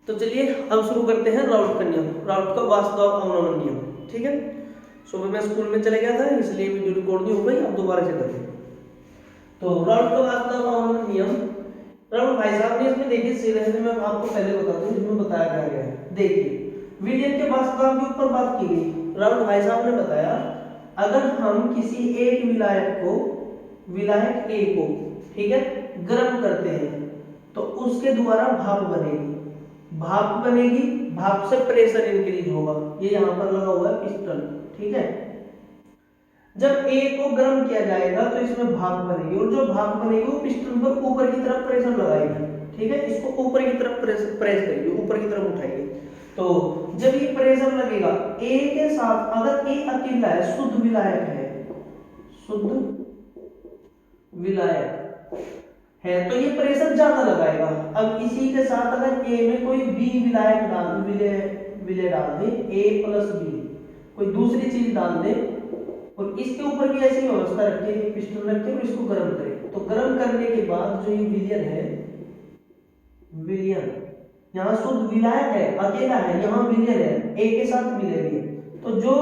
तो चलिए हम शुरू करते हैं राउट का नियम, राउट का वास्तव अवनमन नियम। ठीक है, सुबह मैं स्कूल में चले गया था इसलिए वीडियो रिकॉर्ड नहीं हो गई, अब दोबारा से करें। तो राउट का वास्तव अवनमन नियम, राउट भाई साहब ने इसमें देखिए सीधे सीधे मैं आपको पहले बताता हूँ इसमें बताया क्या गया है। देखिए विलियम के वास्तव के ऊपर बात की गई। राउट भाई साहब ने बताया अगर हम किसी एक विलायक ए को ठीक है गर्म करते हैं तो उसके द्वारा भाप बनेगी, भाप से प्रेशर इंक्रीज होगा। ये यहां पर लगा हुआ है पिस्टन। ठीक है, जब ए को गर्म किया जाएगा तो इसमें भाप बनेगी और जो भाप बनेगी वो पिस्टन पर ऊपर की तरफ प्रेशर लगाएगी। ठीक है, इसको ऊपर की तरफ प्रेस करेगी, ऊपर की तरफ उठाएगी। तो जब ये प्रेशर लगेगा ए के साथ, अगर ए अकेला है, शुद्ध विलायक है तो ये प्रेशर ज्यादा लगाएगा। अब इसी के साथ अगर ए में कोई बी विलायक विलय डाल दे, ए प्लस बी कोई दूसरी चीज डाल दे और इसके ऊपर भी ऐसी व्यवस्था रखे, पिस्टन रखे और इसको गर्म करे, तो गर्म करने के बाद जो ये विलियन यहाँ शुद्ध विलायक है, अकेला है, यहाँ विलियन है, ए के साथ विलय भी है, तो जो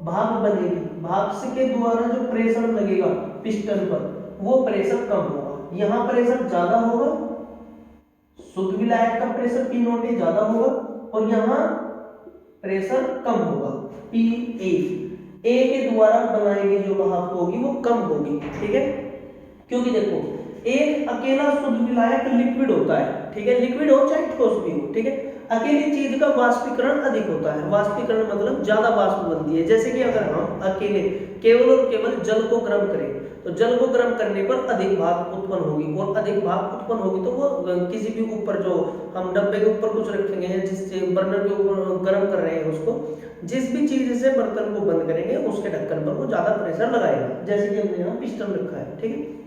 भाप बनेगी, भाप से के द्वारा जो प्रेशर लगेगा पिस्टन पर वो प्रेशर कम होगा। यहाँ प्रेशर ज्यादा होगा, शुद्ध विलायक का प्रेशर पी नॉट ए ज्यादा होगा और यहाँ प्रेशर कम होगा, पी ए के द्वारा बनाई गई जो भाप होगी वो कम होगी। ठीक है, क्योंकि देखो एक अकेला शुद्ध विलायक लिक्विड होता है, ठीक है, लिक्विड हो चाहे ठोस भी हो। ठीक है, अकेली चीज का वाष्पीकरण अधिक होता है, वाष्पीकरण मतलब ज्यादा वाष्प बनती है। जैसे कि अगर हम अकेले केवल और केवल जल को गर्म करें तो जल को गर्म करने पर अधिक भाप उत्पन्न होगी और अधिक भाप उत्पन्न होगी तो वो किसी भी ऊपर जो हम डब्बे के ऊपर कुछ रखेंगे या जिससे बर्नर के ऊपर गर्म कर रहे हैं उसको, जिस भी चीज से बर्तन को बंद करेंगे उसके ढक्कन पर वो ज्यादा प्रेशर लगाएगा, जैसे कि हमने यहाँ पिस्टन रखा है। ठीक है,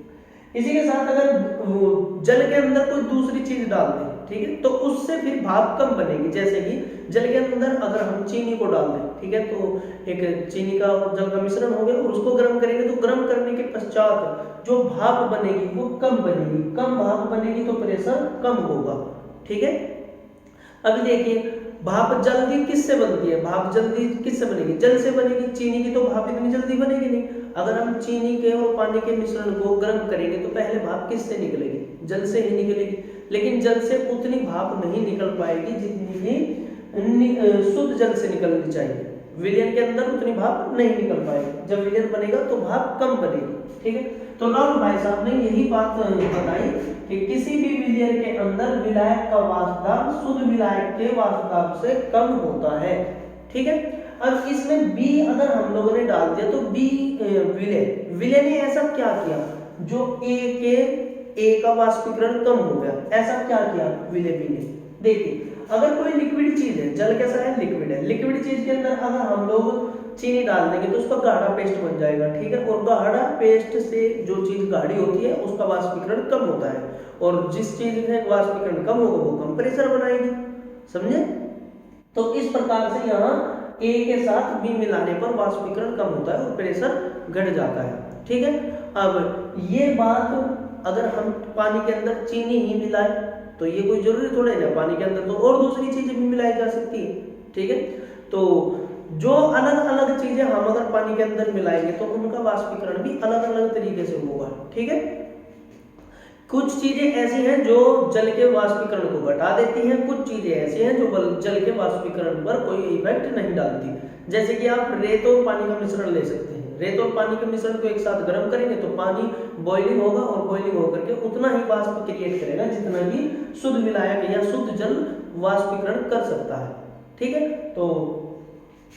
इसी के साथ अगर जल के अंदर कोई दूसरी चीज डाल दें, ठीक है, तो उससे फिर भाप कम बनेगी। जैसे कि जल के अंदर अगर हम चीनी को डाल दें, ठीक है, तो एक चीनी का और जल का मिश्रण हो गया और उसको गर्म करेंगे तो गर्म करने के पश्चात जो भाप बनेगी वो कम बनेगी, कम भाप बनेगी तो प्रेशर कम होगा। ठीक है, अभी देखिए भाप जल्दी किससे बनती है, भाप जल्दी किससे बनेगी, जल से बनेगी। चीनी की तो भाप इतनी जल्दी बनेगी नहीं। अगर हम चीनी के और पानी के मिश्रण को गर्म करेंगे तो पहले भाप किससे निकलेगी, जल से ही निकलेगी, लेकिन जल से उतनी भाप नहीं निकल पाएगी जितनी कि शुद्ध जल से निकलनी चाहिए। विलयन के अंदर उतनी भाप नहीं निकल पाएगी, जब विलयन बनेगा तो भाप कम बनेगी। ठीक है, तो राउट भाई साहब ने यही बात बताई कि किसी भी विलयन के अंदर विलायक का वाष्पदाब शुद्ध विलायक के वाष्पदाब से कम होता है। ठीक है, अब इसमें बी अगर हम लोगों ने डाल दिया तो बी विलय ने ऐसा क्या किया जो ए का वाष्पीकरण कम हो गया, ऐसा क्या किया विलय बी ने। देखिए अगर कोई लिक्विड चीज है, जल कैसा है, लिक्विड है, लिक्विड चीज के अंदर अगर हम लोग चीनी डाल देंगे तो उसका गाढ़ा पेस्ट बन जाएगा। ठीक है, और गाढ़ा पेस्ट से जो चीज गाढ़ी होती है उसका वाष्पीकरण कम होता है और जिस चीज में वाष्पीकरण कम होगा वो कम प्रेशर बनाएगी। समझे, तो इस प्रकार से यहाँ ए के साथ बी मिलाने पर वाष्पीकरण कम होता है और प्रेशर घट जाता है। ठीक है, अब ये बात अगर हम पानी के अंदर चीनी ही मिलाए तो ये कोई जरूरी थोड़ा है, पानी के अंदर तो और दूसरी चीजें भी मिलाई जा सकती है। ठीक है, तो जो अलग अलग चीजें हम अगर पानी के अंदर मिलाएंगे तो उनका वाष्पीकरण भी अलग अलग तरीके से होगा। ठीक है, कुछ चीजें ऐसी हैं जो जल के वाष्पीकरण को घटा देती हैं, कुछ चीजें ऐसी हैं जो जल के वाष्पीकरण पर कोई इफेक्ट नहीं डालती। जैसे कि आप रेत और पानी का मिश्रण ले सकते हैं, रेत और पानी के मिश्रण को एक साथ गर्म करेंगे तो पानी बॉइलिंग होगा और बॉइलिंग होकर के उतना ही वाष्प क्रिएट करेगा जितना कि शुद्ध विलायक या शुद्ध जल वाष्पीकरण कर सकता है। ठीक है, तो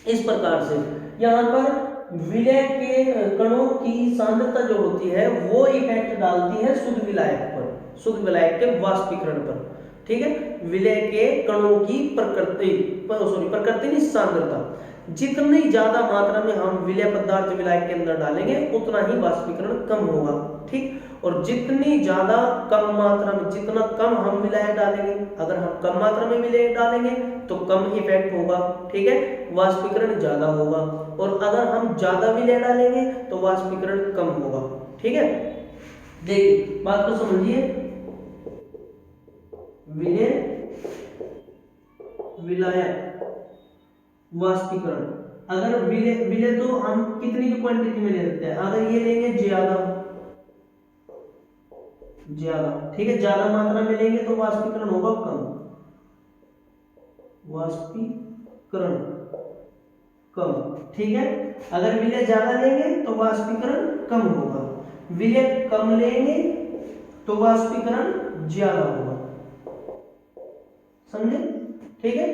इस प्रकार से यहाँ पर विलय के कणों की सांद्रता जो होती है वो इफेक्ट डालती है शुद्ध विलायक पर, शुद्ध विलायक के वाष्पीकरण पर। ठीक है, विलय के कणों की प्रकृति नहीं सांद्रता, जितनी ज्यादा मात्रा में हम विलय पदार्थ विलायक के अंदर डालेंगे उतना ही वाष्पीकरण कम होगा। ठीक, और जितनी ज्यादा कम मात्रा में, जितना कम हम विलायक डालेंगे, अगर हम कम मात्रा में विलायक डालेंगे तो कम इफेक्ट होगा। ठीक है, वाष्पीकरण ज्यादा होगा और अगर हम ज्यादा विलय डालेंगे तो वाष्पीकरण कम होगा। ठीक है, देखिए बात को समझिए, विलय विलायक वाष्पीकरण। अगर विलय तो हम कितनी भी क्वांटिटी में ले सकते हैं, अगर ये लेंगे ज्यादा, ठीक है, ज्यादा मात्रा में लेंगे तो वाष्पीकरण होगा कम, वाष्पीकरण कम, ठीक है। अगर विलय ज्यादा लेंगे तो वाष्पीकरण कम होगा, विलय कम लेंगे तो वाष्पीकरण ज्यादा होगा, समझे, ठीक है।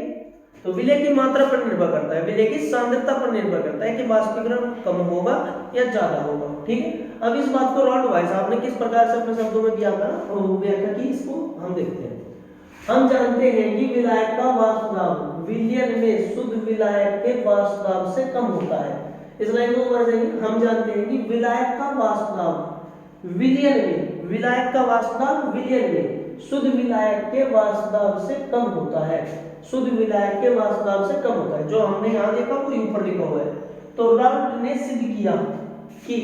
तो विलय की मात्रा पर निर्भर करता है, विलय की सांद्रता पर निर्भर करता है कि वाष्पीकरण कम होगा या ज्यादा होगा, ठीक है। अब इस बात को राउल्ट भाई साहब ने किस प्रकार से अपने शब्दों में व्याख्या की, इसको हम देखते हैं। हम जानते हैं कि विलायक का वाष्प दाब विलयन में शुद्ध विलायक के वाष्प दाब से कम होता है। इस लाइन को दोबारा देखें। हम जानते हैं कि विलायक का वाष्प दाब विलयन में, विलायक का वाष्प दाब विलयन में शुद्ध विलायक के वाष्प दाब से कम होता है, शुद्ध विलायक के वाष्प दाब से कम होता है। जो हमने यहाँ देखा वो ऊपर लिखा हुआ है। तो राउल्ट ने सिद्ध किया कि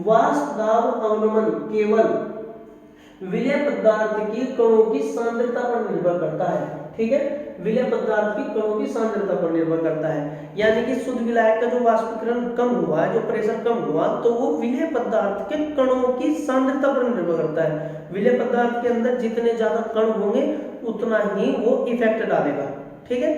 वाष्प दाब अवनमन केवल विलय पदार्थ की कणों की सांद्रता पर निर्भर करता है, ठीक है, विलय पदार्थ की कणों की सांद्रता पर निर्भर करता है। यानी कि शुद्ध विलायक का जो वाष्पीकरण कम हुआ है, जो प्रेशर कम हुआ, तो वो विलय पदार्थ के कणों की सांद्रता पर निर्भर करता है। विलय पदार्थ के अंदर जितने ज्यादा कण होंगे उतना ही वो इफेक्ट डालेगा, ठीक है,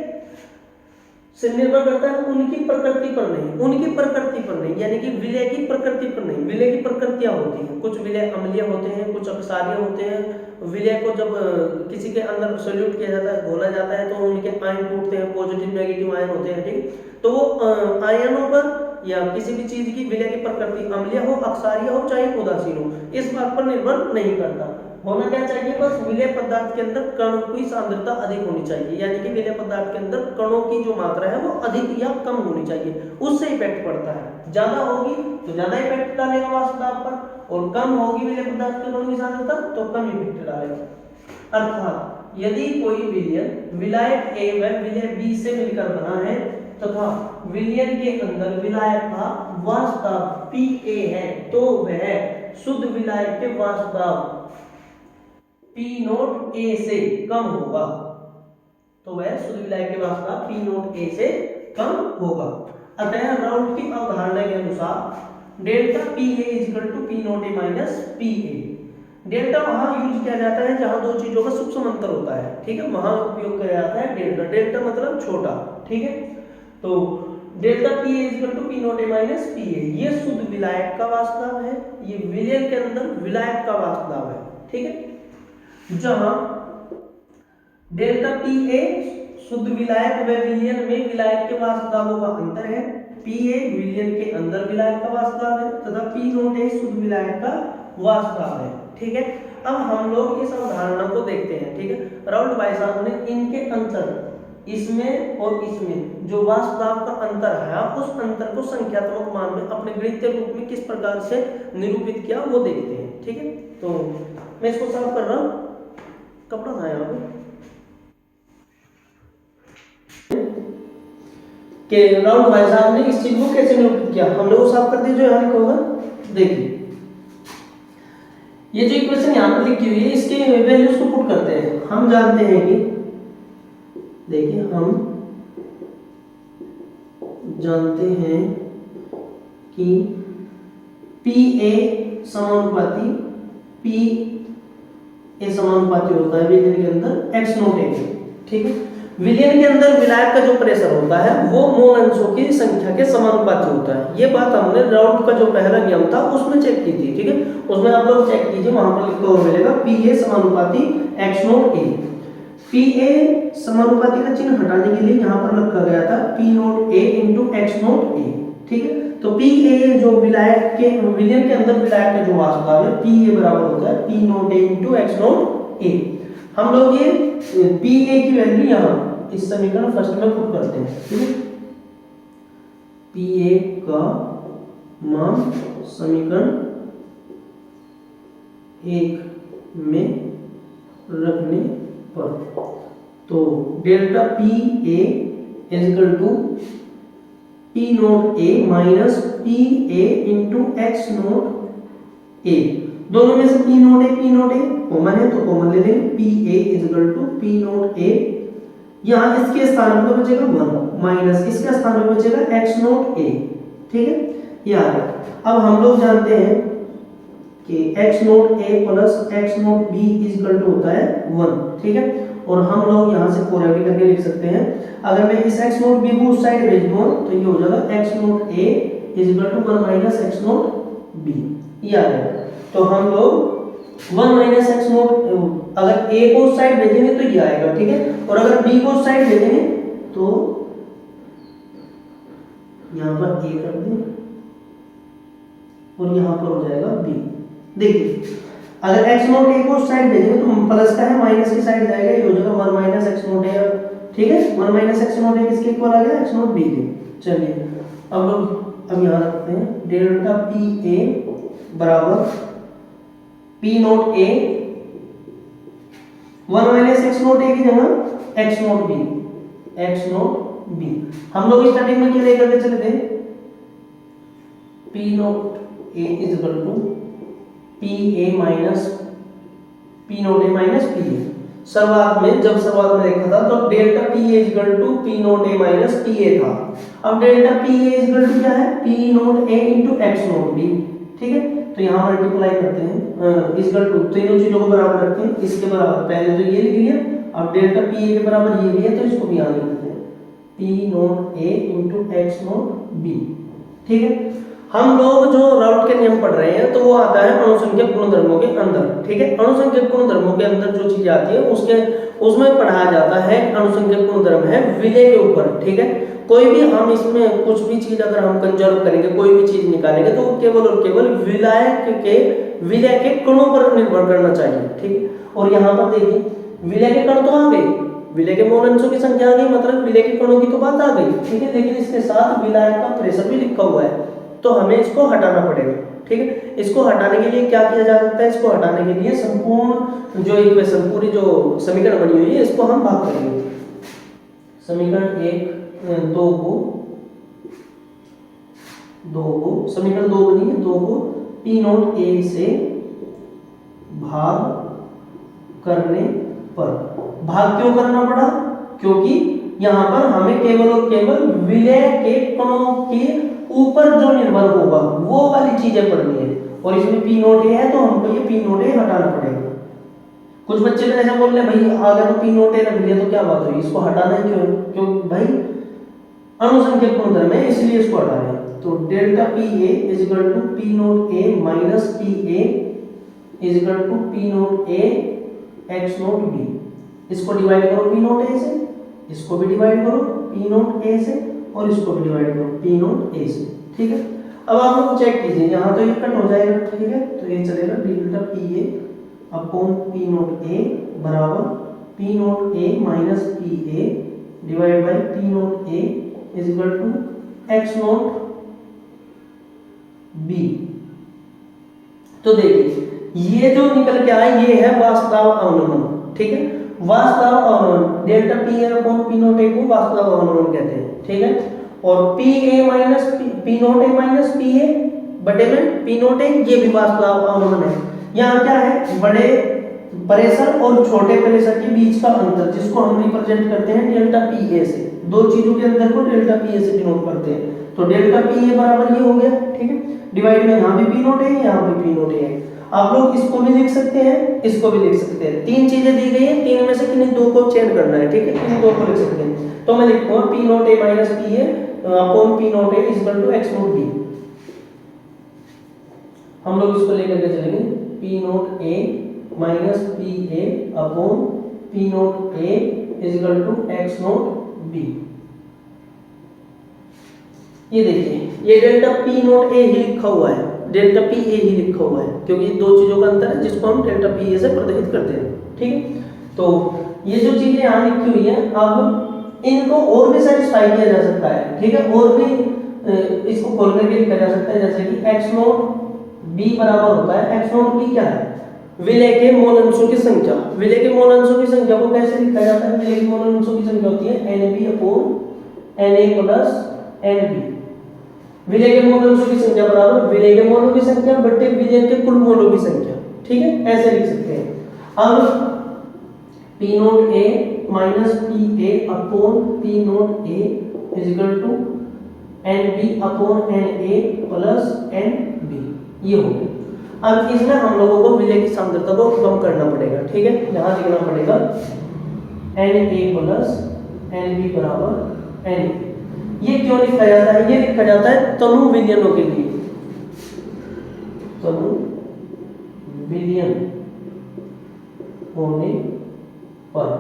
से निर्भर करता है, उनकी प्रकृति पर नहीं, उनकी प्रकृति पर नहीं, यानी कि विलय की प्रकृति पर नहीं। विलय की प्रकृतियां होती हैं, कुछ विलय अम्लीय होते हैं, कुछ अपसारीय होते हैं। विलय को जब किसी के अंदर सॉल्यूट किया जाता है, घोला जाता है, तो उनके आयन टूटते हैं, पॉजिटिव नेगेटिव आयन होते हैं, ठीक। तो वो आयनों पर या किसी भी चीज की विलय की प्रकृति अम्लीय हो, अपसारीय हो, चाहे उदासीन हो, इस बात पर निर्भर नहीं करता। होना क्या चाहिए, बस विलय पदार्थ के अंदर कणों की सांद्रता अधिक होनी चाहिए, यानी कि विलय पदार्थ के अंदर कणों की जो मात्रा है वो अधिक या कम होनी चाहिए, उससे इफेक्ट पड़ता है। ज्यादा होगी तो ज्यादा इफेक्ट डालेगा वाष्प दाब पर, और कम होगी विलय पदार्थ के कणों की सांद्रता तो कम इफेक्ट डालेगा। अर्थात यदि कोई विलयन विलायक A व विलय B से मिलकर बना है तथा विलयन के अंदर विलायक का वाष्प दाब Pa है, तो वह शुद्ध विलायक के वाष्प दाब P0 A से कम होगा, तो वह शुद्ध विलायक के वाष्प दाब P0 A से कम होगा। अतः राउल्ट की अवधारणा के अनुसार delta PA P0 A minus PA, delta वहां यूज किया जाता है जहां दो चीजों का सूक्ष्म अंतर होता है, ठीक है, वहां उपयोग किया जाता है डेल्टा। डेल्टा मतलब छोटा, ठीक है। तो delta PA P0 A minus PA, ये शुद्ध विलायक का वाष्प दाब है, ये विलयन के अंदर विलायक का वाष्प दाब है, ठीक है। जहां डेल्टा PA शुद्ध विलायक व विलयन में विलायक के वाष्प दाबों का अंतर है, PA विलयन के अंदर विलायक का वाष्प दाब है तथा P0 A शुद्ध विलायक का वाष्प दाब है, ठीक है। अब हम लोग इस अवधारणा को देखते हैं, ठीक है। राउल्ट भाई साहब ने इनके अंतर, इसमें और इसमें जो वाष्प दाब का अंतर है, उस अंतर को संख्यात्मक मान में अपने गणितीय रूप में किस प्रकार से निरूपित किया वो देखते हैं, ठीक है। तो मैं इसको साफ कर रहा हूं, कपड़ा था यहाँ पे कि राउल्ट भाई साहब ने इस चीज को कैसे निरूपित किया, हम लोग साफ कर दिया। जो यहाँ लिखा होगा देखिए, ये जो इक्वेशन यहाँ पर लिखी हुई है इसके वैल्यूज को पुट करते हैं। हम जानते हैं कि देखिए, हम जानते हैं कि PA समानुपाती PA समानुपाती होता है विलयन के अंदर x0 A, ठीक है। विलयन के अंदर विलायक का जो प्रेशर होता है वो मोल अंशों की संख्या के समानुपाती होता है। ये बात हमने राउल्ट का जो पहला नियम था उसमें चेक की थी, ठीक है। उसमें आप लोग चेक कीजिए, वहां पर लिखा हुआ मिलेगा PA समानुपाती x0 A। PA समानुपाती का चिन्ह हटाने के लिए यहाँ पर रखा गया था P0 A into x0 A, ठीक है। तो PA जो विलायक के विलयन के अंदर विलायक का जो वाष्प दाब है PA बराबर होता है P0 A into x0 A। हम लोग ये PA की वैल्यू यहाँ इस समीकरण फर्स्ट में पुट करते हैं, ठीक है। PA का मान समीकरण 1 में रखने पर, तो delta PA equal to P0 A minus PA into x0 A, दोनों में से P0 A कॉमन है तो कॉमन ले लेंगे। PA equal to P0 A, यहाँ इसके स्थान पर बचेगा 1 माइनस इसका स्थान पर बचेगा x नोट a, ठीक है, ये आ गया। अब हम लोग जानते हैं कि x not a plus x not b equal to होता है 1, ठीक है, और हम लोग यहाँ से कोरिलेट करके लिख सकते हैं। अगर मैं इस x नोट b को उस साइड भेज दूँ तो ये हो जाएगा x not a equal to 1 minus x not b, ये आ गया। तो हम लोग 1 माइनस x नोट अगर a को उस साइड भेजेंगे तो ये आएगा, ठीक है, और अगर b को उस साइड भेजेंगे तो यहाँ पर a कर दें और यहाँ पर हो जाएगा b। देखिए अगर x नोट a को उस साइड भेजेंगे तो प्लस का है माइनस की साइड जाएगा, ये हो जाएगा 1 माइनस x नोट a, ठीक है, 1 माइनस x नोट a किसके इक्वल आ गया, x नोट b के। चलिए अब लोग अब यहाँ रखते हैं डेल्टा पी ए बराबर P note A 1 minus X not A की जगह X note B, X note B. हम लोग स्टार्टिंग में क्या लेकर के चले थे, P note A is equal to P A minus P note A minus P A. शुरुआत में जब शुरुआत में देखा था तो delta P A equal to P note A minus P A था। अब delta P A equal to क्या है, P note A into X note B, ठीक है, तो यहाँ मल्टीप्लाई करते हैं इक्वल टू तीनों चीजों को बराबर रखते हैं, इसके बराबर पहले तो ये लिख लिया, अब डेल्टा पी ए के बराबर ये भी है तो इसको भी यहाँ लिख देते हैं P note A into X note B, ठीक है। हम लोग जो राउट के नियम पढ़ रहे हैं तो वो आता है अणुसंख्यक गुणधर्मों के अंदर, ठीक है। अणुसंख्यक गुणधर्मों के अंदर जो चीजें आती है उसमें पढ़ाया जाता है अणुसंख्यक गुणधर्म है विलय के ऊपर, ठीक है। कोई भी हम इसमें कुछ भी चीज अगर हम कंजर्व करेंगे, कोई भी चीज निकालेंगे तो केवल और केवल विलय के कणों पर निर्भर करना चाहिए, ठीक है। और यहाँ पर देखिए विलय के कण तो आ गए, विलय के मोल अंशों की संख्या आ गई, मतलब विलय के कणों की तो बात आ गई, ठीक है, लेकिन इसके साथ विलायक का प्रेशर भी लिखा हुआ है तो हमें इसको हटाना पड़ेगा, ठीक है। इसको हटाने के लिए क्या किया जा सकता है, इसको हटाने के लिए संपूर्ण जो इक्वेशन पूरी जो समीकरण बनी हुई है इसको हम भाग करेंगे। समीकरण 1 2 को समीकरण 2 बनी है, 2 को पी नोट ए से भाग करने पर, भाग क्यों करना पड़ा, क्योंकि यहाँ पर हमें केवल और केवल विलय के कणों के ऊपर जो निर्भर होगा वो वाली चीजें पढ़नी है, और इसमें पी नोट ए है तो हमको ये पी नोट ए हटाना पड़ेगा। कुछ बच्चे तो ऐसा बोल रहे भाई आ गया तो पी नोट ए रख दिया तो क्या बात हुई, इसको हटाना क्यों, क्योंकि भाई अणुसंख्यक गुणधर्म है इसलिए इसको हटा रहे हैं। तो delta P A is equal to P note A minus P A is equal to P note A X note B. इसको डिवाइड करो पी नोट ए से, इसको भी डिवाइड करो पी नोट ए से, और इसको भी डिवाइड करो पी नोट ए से, ठीक है। अब आप लोग चेक कीजिए, यहाँ तो ये कट हो जाएगा, ठीक है, तो ये चलेगा delta P A upon P note A बराबर P note A minus P A divide by P note A is equal to X note B. तो देखिए ये जो निकल के आया ये है वास्तव अवनमन, ठीक है, वास्तव अवनमन। Delta P A upon P note A को वास्तव अवनमन कहते हैं, ठीक है। और P A minus P note A minus P A बटे में पी नोट ए ये भी वास्तव अवनमन है। यहाँ क्या है, बड़े प्रेशर और छोटे प्रेशर के बीच का अंतर जिसको हम रिप्रेजेंट करते हैं डेल्टा पी ए से, दो चीजों के अंतर को डेल्टा पी ए से डिनोट करते हैं। तो डेल्टा पी ए बराबर ये हो गया, ठीक है, डिवाइड में यहाँ भी पी नोट ए यहाँ भी पी नोट ए है। आप लोग इसको भी लिख सकते हैं, इसको भी लिख सकते हैं, तीन चीजें दी गई हैं, तीन में से किन्हीं दो को चेंज करना है, ठीक है, किन्हीं दो को लिख सकते हैं। तो मैं लिखूंगा P note A minus P A upon P note A is equal to X note B. हम लोग इसको लेकर के चलेंगे P note A minus P A upon P note A is equal to X note B. ये देखिए ये delta P note A ही लिखा हुआ है, डेल्टा पी ए ही लिखा हुआ है क्योंकि दो चीजों का अंतर है जिसको हम डेल्टा पी ए से प्रतिनिधित्व करते हैं, ठीक है। तो ये जो चीजें यहाँ लिखी हुई है अब इनको और भी सेटिस्फाई किया जा सकता है, ठीक है, और भी इसको खोल करके लिखा जा सकता है, जैसे कि एक्स नोट बी बराबर होता है, एक्स नोट बी क्या है, विलय के मोल अंशों की संख्या। विलय के मोल अंशों की संख्या को कैसे लिखा जाता है, विलय के मोल अंशों की संख्या होती है N B upon N A plus N B. विलय के मोल अंशों की संख्या बराबर विलय के मोलों की संख्या बटे विलय के कुल मोलों की संख्या, ठीक है, ऐसे लिख सकते हैं। अब P note A minus P A upon P not A is equal to N B upon N A plus N B. ये हो गया। अब इसमें हम लोगों को विलय की सांद्रता को कम करना पड़ेगा, ठीक है। यहाँ लिखना पड़ेगा N A plus N B बराबर एन। ये क्यों लिखा जाता है? ये लिखा जाता है तनु विलयनों के लिए, तनु विलयन होने पर।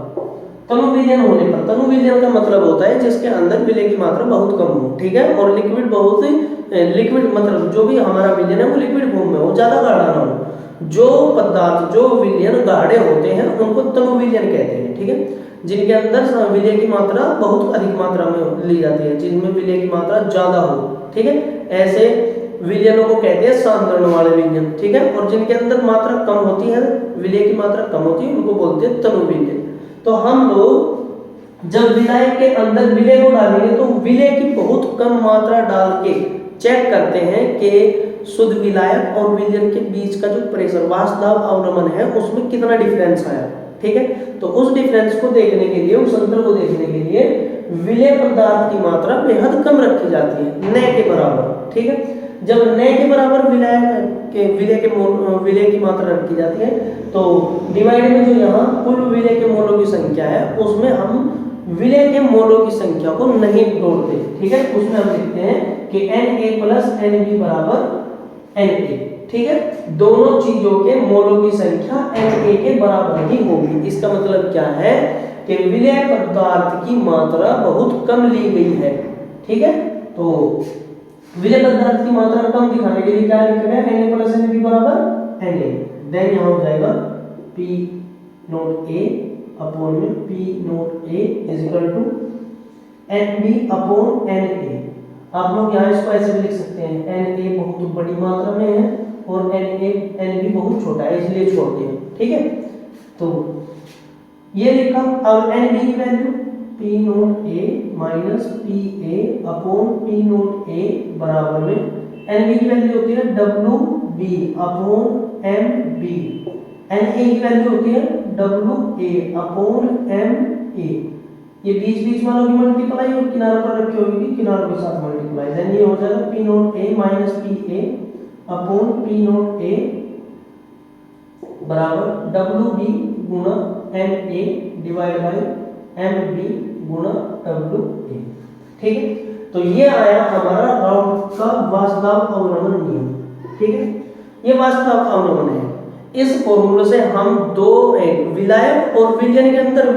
तनु विलयन होने पर, तनु विलयन का मतलब होता है जिसके अंदर विलय की मात्रा बहुत कम हो, ठीक है, और लिक्विड बहुत लिक्विड मतलब जो भी हमारा विलयन है वो लिक्विड फॉर्म में हो, ज्यादा गाढ़ा ना हो। जो पदार्थ जो विलयन गाढ़े होते हैं उनको तनु विलयन कहते हैं, ठीक है। जिनके अंदर विलय की मात्रा बहुत अधिक मात्रा में ली जाती है, जिनमें विलय की मात्रा ज्यादा हो, ठीक है, ऐसे विलयनों को कहते हैं सांद्रण वाले विलयन, ठीक है। और जिनके अंदर मात्रा कम होती है, विलय की मात्रा कम होती है, उनको बोलते हैं तनु विलयन। तो हम लोग जब विलायक के अंदर विलय को डालेंगे तो विलय की बहुत कम मात्रा डाल के चेक करते हैं कि शुद्ध विलायक और विलयन के बीच का जो प्रेशर वाष्प दाब अवनमन है उसमें कितना डिफरेंस आया, ठीक है। तो उस डिफरेंस को देखने के लिए, उस अंतर को देखने के लिए विलय पदार्थ की मात्रा बेहद कम रखी जाती है, न के बराबर, ठीक है। जब न के बराबर विलय की मात्रा रखी जाती है तो डिवाइड में जो यहाँ कुल विलय के मोलों की संख्या है उसमें हम विलय के मोलों की संख्या को नहीं जोड़ते, ठीक है। उसमें हम लिखते हैं कि N A plus N B बराबर एन ए, ठीक है। दोनों चीजों के मोलों की संख्या एन ए के बराबर ही होगी। इसका मतलब क्या है कि विलय पदार्थ की मात्रा बहुत कम ली गई है, ठीक है। तो विलय पदार्थ की मात्रा कम दिखाने के लिए क्या लिखा गया? N A plus N B बराबर एन ए। देन यहाँ हो जाएगा पी नोट ए अपॉन में P note A is equal to N B upon N A. आप लोग यहाँ इसको ऐसे भी लिख सकते हैं, एन ए बहुत बड़ी मात्रा में है और एन बी बहुत छोटा है, इसलिए छोड़ दिया, ठीक है। तो ये लिखा। अब एन बी की value P note A minus P A upon P note A बराबर में एन बी की वैल्यू होती है W B upon M B. N A की वैल्यू होती है W A upon M A. ये बीच बीच वालों की मल्टीप्लाई और किनारों पर रखी होगी किनारों के साथ मल्टीप्लाई। देन ये हो जाएगा P note A minus P A upon P note A बराबर डब्ल्यू बी गुणा M A divide by M B गुणा डब्ल्यू ए, ठीक है। तो ये आया हमारा राउंड का वाष्प दाब अवनमन नियम, ठीक है। ये वाष्प दाब अवनमन है। इस फॉर्मूले से हम दो विलायक और विलयन के अंदर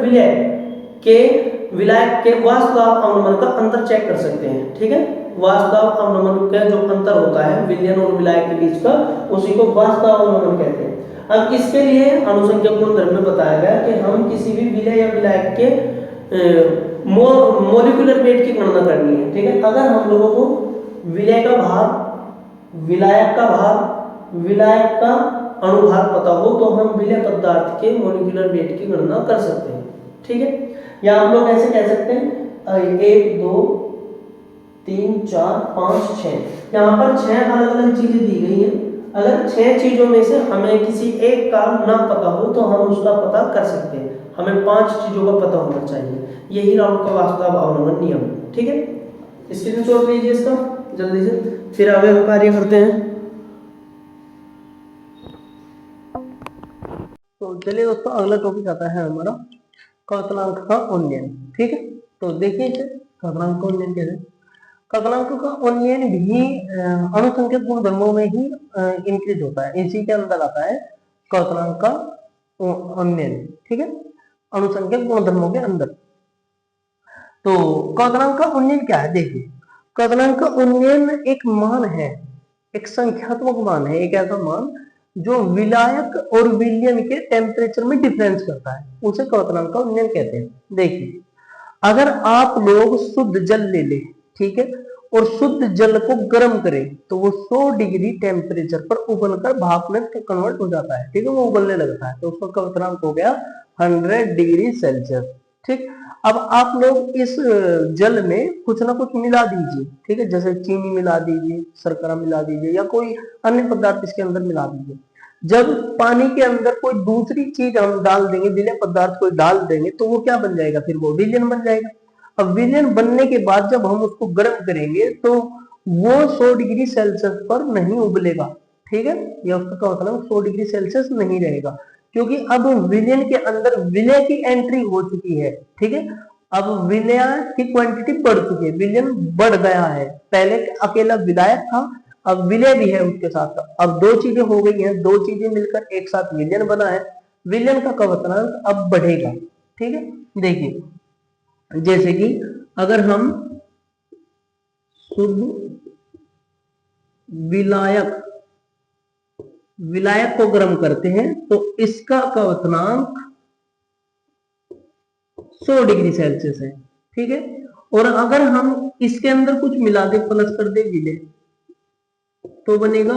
विलायक के वाष्प दाब अवनमन का अंतर चेक कर सकते हैं, ठीक है। वाष्प दाब अवनमन का जो अंतर होता है विलयन और विलायक के बीच का, उसी को वाष्प दाब अवनमन कहते हैं। अब इसके लिए अनुसंख्यक गुणधर्म में बताया गया कि हम किसी भी विलय या विलायक के मोलिकुलर वेट की गणना करनी है, ठीक है। अगर हम लोगों को विलय का भार, विलायक का भार, विलायक का अणुभार पता हो तो हम विलय पदार्थ के मोलिकुलर वेट की गणना कर सकते हैं, ठीक है। या हम लोग ऐसे कह सकते हैं 1 2 3 4 5 6, यहाँ पर 6 अलग अलग चीजें दी गई हैं। अगर 6 चीजों में से हमें किसी एक का ना पता हो तो हम उसका पता कर सकते हैं। हमें 5 चीजों का पता होना चाहिए। यही राउंड का वाष्प दाब अवनमन नियम, ठीक है। स्क्रीनशॉट लीजिए इसका जल्दी से, फिर आगे हम कार्य करते हैं। तो चलिए दोस्तों, अगला टॉपिक आता है हमारा क्वथनांक का उन्नयन, ठीक है। तो देखिए क्वथनांक का उन्नयन कैसे। क्वथनांक का उन्नयन भी अनुसंख्यक गुणधर्मों में ही इंक्रीज होता है, इसी के अंदर आता है क्वथनांक का उन्नयन, ठीक है, अनुसंख्यक गुणधर्मों के अंदर। तो क्वथनांक का उन्नयन क्या है? देखिए, क्वथनांक का उन्नयन एक मान है, एक संख्यात्मक मान है, एक ऐसा मान जो विलायक और विलयन के टेम्परेचर में डिफरेंस करता है, उसे क्वथनांक का उन्नयन कहते हैं। देखिए, अगर आप लोग शुद्ध जल ले लें, ठीक है, और शुद्ध जल को गर्म करें तो वो 100 डिग्री टेम्परेचर पर उबलकर भाप में कन्वर्ट हो जाता है, ठीक है, वो उबलने लगता है, तो उसका क्वथनांक हो गया 100 डिग्री सेल्सियस, ठीक। अब आप लोग इस जल में कुछ ना कुछ मिला दीजिए, ठीक है, जैसे चीनी मिला दीजिए, शर्करा मिला दीजिए या कोई अन्य पदार्थ इसके अंदर मिला दीजिए, जब पानी के अंदर कोई दूसरी चीज हम डाल देंगे, विलय पदार्थ कोई डाल देंगे, तो वो क्या बन जाएगा, फिर वो विलयन बन जाएगा। अब विलयन बनने के बाद जब हम उसको गर्म करेंगे तो वो 100 डिग्री सेल्सियस पर नहीं उबलेगा, ठीक है। ये उसका क्या होता है, 100 डिग्री सेल्सियस नहीं रहेगा, क्योंकि अब विलयन के अंदर विलय की एंट्री हो चुकी है, ठीक है। अब विलय की क्वांटिटी बढ़ चुकी है, विलयन बढ़ गया है। पहले अकेला विलायक था, अब विलय भी है उसके साथ। अब दो चीजें हो गई हैं, दो चीजें मिलकर एक साथ विलयन बना है। विलयन का क्वथनांक अब बढ़ेगा, ठीक है। देखिए जैसे कि अगर हम शुद्ध विलायक विलायक को गर्म करते हैं तो इसका क्वथनांक 100 डिग्री सेल्सियस है, ठीक है। और अगर हम इसके अंदर कुछ मिला दे, प्लस कर दे विलय, तो बनेगा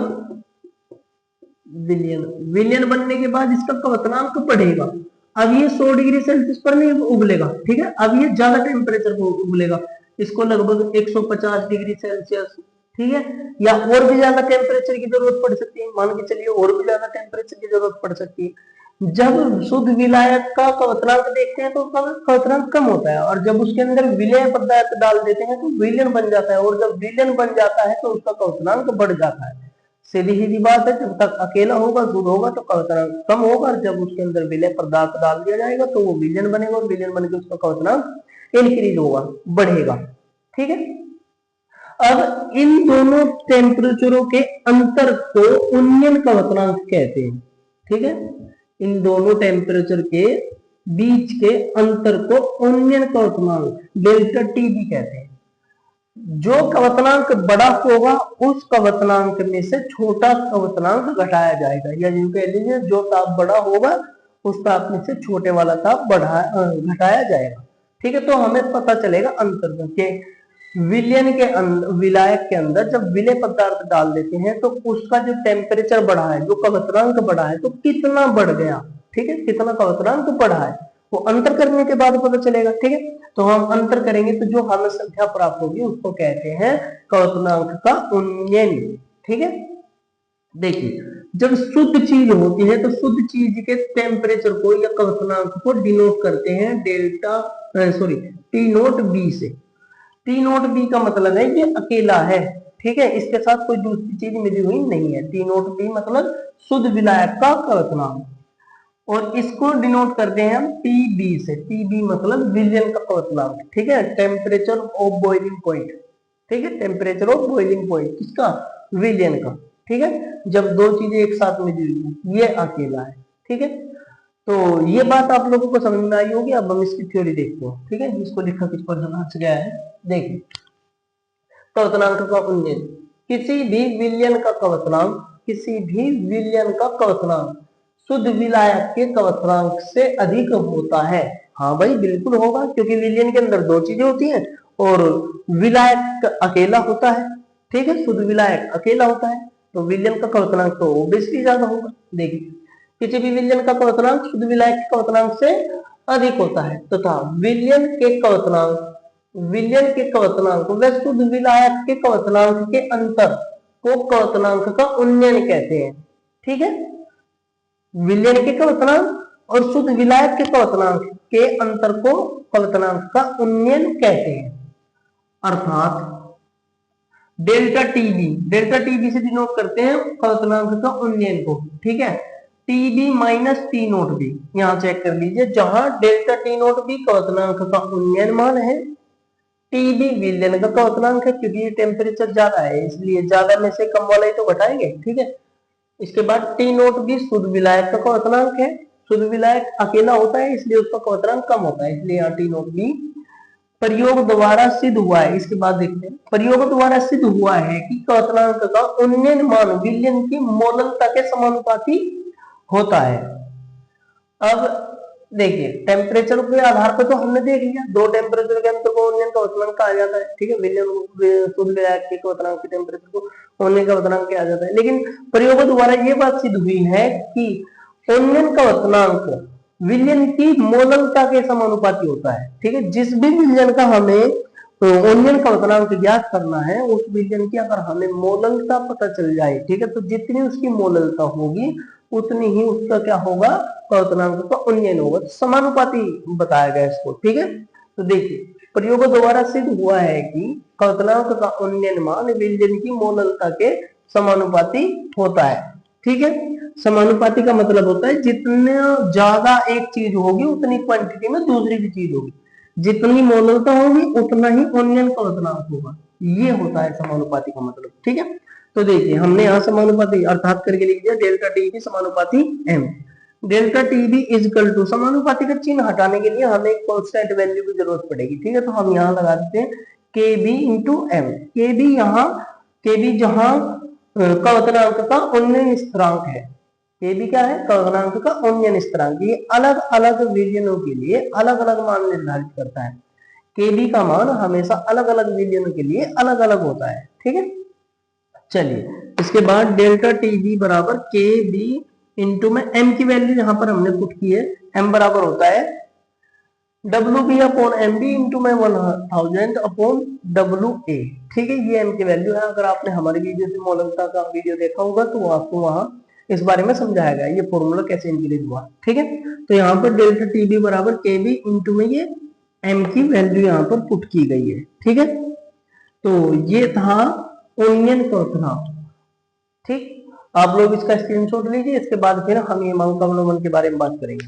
विलयन। विलयन बनने के बाद इसका क्वथनांक बढ़ेगा। अब ये 100 डिग्री सेल्सियस पर नहीं उबलेगा, ठीक है। अब ये ज्यादा टेम्परेचर पर उबलेगा, इसको लगभग 150 डिग्री सेल्सियस, ठीक है, या और भी ज्यादा टेम्परेचर की जरूरत पड़ सकती है, मान के चलिए और भी ज्यादा टेम्परेचर की जरूरत पड़ सकती है। जब शुद्ध विलायक का क्वथनांक देखते हैं तो उसका क्वथनांक कम होता है, और जब उसके अंदर विलय पदार्थ डाल देते हैं तो विलयन बन जाता है, और जब विलयन बन जाता है तो उसका क्वथनांक बढ़ जाता है। सीधी सीधी बात है, जब तक अकेला होगा, शुद्ध होगा तो क्वथनांक कम होगा, और जब उसके अंदर विलय पदार्थ डाल दिया जाएगा तो वो विलयन बनेगा, और विलयन बन के उसका क्वथनांक इंक्रीज होगा, बढ़ेगा, ठीक है। अब इन दोनों टेम्परेचरों के अंतर को उन्नयन क्वथनांक कहते हैं, ठीक है। इन दोनों टेम्परेचर के बीच के अंतर को उन्नयन क्वथनांक डेल्टा टी भी कहते हैं। जो क्वथनांक बड़ा होगा उस क्वथनांक में से छोटा क्वथनांक घटाया जाएगा, या यूं कह लीजिए जो ताप बड़ा होगा उस ताप में से छोटे वाला ताप घटाया जाएगा, ठीक है। तो हमें पता चलेगा अंतर के विलयन के अंदर, विलायक के अंदर जब विलय पदार्थ डाल देते हैं तो उसका जो टेम्परेचर बढ़ा है, जो क्वथनांक बढ़ा है, तो कितना बढ़ गया, ठीक है, कितना क्वथनांक बढ़ा है, वो अंतर करने के बाद पता चलेगा, ठीक है। तो हम अंतर करेंगे तो जो हमें संख्या प्राप्त होगी उसको कहते हैं क्वथनांक का उन्नयन, ठीक है। देखिए जब शुद्ध चीज होती है तो शुद्ध चीज के टेम्परेचर को या क्वथनांक को डिनोट करते हैं डेल्टा टी नोट बी से। टी नोट बी का मतलब है ये अकेला है, ठीक है, इसके साथ कोई दूसरी चीज मिली हुई नहीं है। टी नोट बी मतलब शुद्ध विलायक का क्वथनांक, और इसको डिनोट करते हैं हम टीबी से। टीबी मतलब विलयन का क्वथनांक, ठीक है, टेम्परेचर ऑफ बॉइलिंग पॉइंट, ठीक है, टेम्परेचर ऑफ बॉइलिंग पॉइंट किसका, विलयन का, ठीक है। जब दो चीजें एक साथ मिली हुई है, ये अकेला है, ठीक है। तो ये बात आप लोगों को समझ में आई होगी। अब हम इसकी थ्योरी देखते हैं, ठीक है, इसको लिखा किस पर गया है, देखिए क्वथनांक का उन्नयन। किसी भी विलयन का क्वथनांक, किसी भी विलयन का क्वथनांक शुद्ध विलायक के क्वथनांक से अधिक होता है। हाँ भाई बिल्कुल होगा, क्योंकि विलयन के अंदर दो चीजें होती हैं और विलायक अकेला होता है, ठीक है, शुद्ध विलायक अकेला होता है, तो विलयन का क्वथनांक तो ऑब्वियसली ज्यादा होगा। देखिए किसी भी विलयन का क्वथनांक शुद्ध विलायक के क्वथनांक से अधिक होता है तथा विलयन के क्वथनांक व शुद्ध विलायक के क्वथनांक के अंतर को क्वथनांक का उन्नयन कहते हैं, ठीक है। विलयन के क्वथनांक और शुद्ध विलायक के क्वथनांक के अंतर को क्वथनांक का उन्नयन कहते हैं। अर्थात डेल्टा टीबी से डिनोट करते हैं क्वथनांक का उन्नयन को, ठीक है। TB minus T not B, यहां चेक कर लीजिए, जहां डेल्टा टी नोट बी क्वथनांक का उन्नयन मान है, टीबी विलयन का क्वथनांक है, क्योंकि ये टेम्परेचर ज्यादा है इसलिए ज्यादा में से कम वाला ही तो घटाएंगे, ठीक है। इसके बाद टी नोट भी शुद्ध विलायक का क्वथनांक है, शुद्ध विलायक अकेला होता है इसलिए उसका क्वथनांक कम होता है, इसलिए यहाँ टी नोट भी प्रयोग द्वारा सिद्ध हुआ है। इसके बाद देखते हैं, प्रयोग द्वारा सिद्ध हुआ है कि क्वथनांक का उन्नयन मान विलयन की मोलनता के समानुपाती होता है। अब देखिए टेम्परेचर के आधार पर तो हमने देख लिया, दो टेम्परेचर के अंतर को उन्नयन क्वथनांक कहा जाता है, ठीक है, विलयन शुद्ध विलायक के क्वथनांक के टेम्परेचर को उन्नयन क्वथनांक कहा जाता है। लेकिन प्रयोग द्वारा ये बात सिद्ध हुई है कि उन्नयन क्वथनांक विलयन की मोलनता के समानुपाती होता है, ठीक है। जिस भी विलयन का हमें उन्नयन क्वथनांक ज्ञात करना है, उस विलयन की अगर हमें मोलनता पता चल जाए, ठीक है, तो जितनी उसकी मोलनता होगी उतनी ही उसका क्या होगा, क्वथनांक का उन्नयन होगा। तो समानुपाती बताया गया इसको, ठीक है। तो देखिए प्रयोगों द्वारा सिद्ध हुआ है कि क्वथनांक का उन्नयन मान व्यंजन की मोललता के समानुपाती होता है, ठीक है। समानुपाती का मतलब होता है जितना ज्यादा एक चीज होगी उतनी क्वांटिटी में दूसरी भी चीज होगी, जितनी मोललता होगी उतना ही उन्नयन क्वथनांक होगा, ये होता है समानुपाती का मतलब, ठीक है। तो देखिए हमने यहाँ समानुपाती अर्थात करके लिख दिया डेल्टा टी भी समानुपाती एम। डेल्टा टी भी इजकल टू, समानुपाती का चिन्ह हटाने के लिए हमें कांस्टेंट वैल्यू की जरूरत पड़ेगी, ठीक है। तो हम यहाँ लगा देते हैं के बी इंटू एम। के बी यहाँ, के बी जहां क्वथनांक का उन्नयन स्थिरांक है, के बी क्या है, क्वथनांक का उन्नयन स्थिरांक, ये अलग अलग विलयनों के लिए अलग अलग मान निर्धारित करता है। के बी का मान हमेशा अलग अलग विलयनों के लिए अलग अलग होता है, ठीक है। चलिए इसके बाद डेल्टा टी बी बराबर के बी इंटू में एम की वैल्यू यहां पर हमने पुट की है, एम बराबर होता है W B upon M B into में 1000 अपॉन डब्ल्यू ए, ठीक है। ये एम की वैल्यू है। अगर आपने हमारे वीडियो से मोललता का वीडियो देखा होगा तो आपको वहां इस बारे में समझाया गया ये फॉर्मूला कैसे इंक्रीज हुआ, ठीक है। तो यहाँ पर डेल्टा टी बी बराबर के बी इंटू में ये एम की वैल्यू यहाँ पर पुट की गई है, ठीक है। तो ये था उन्नयन क्वथनांक, ठीक। आप लोग इसका स्क्रीनशॉट लीजिए, इसके बाद फिर हम ये मान अवलंबन के बारे में बात करेंगे।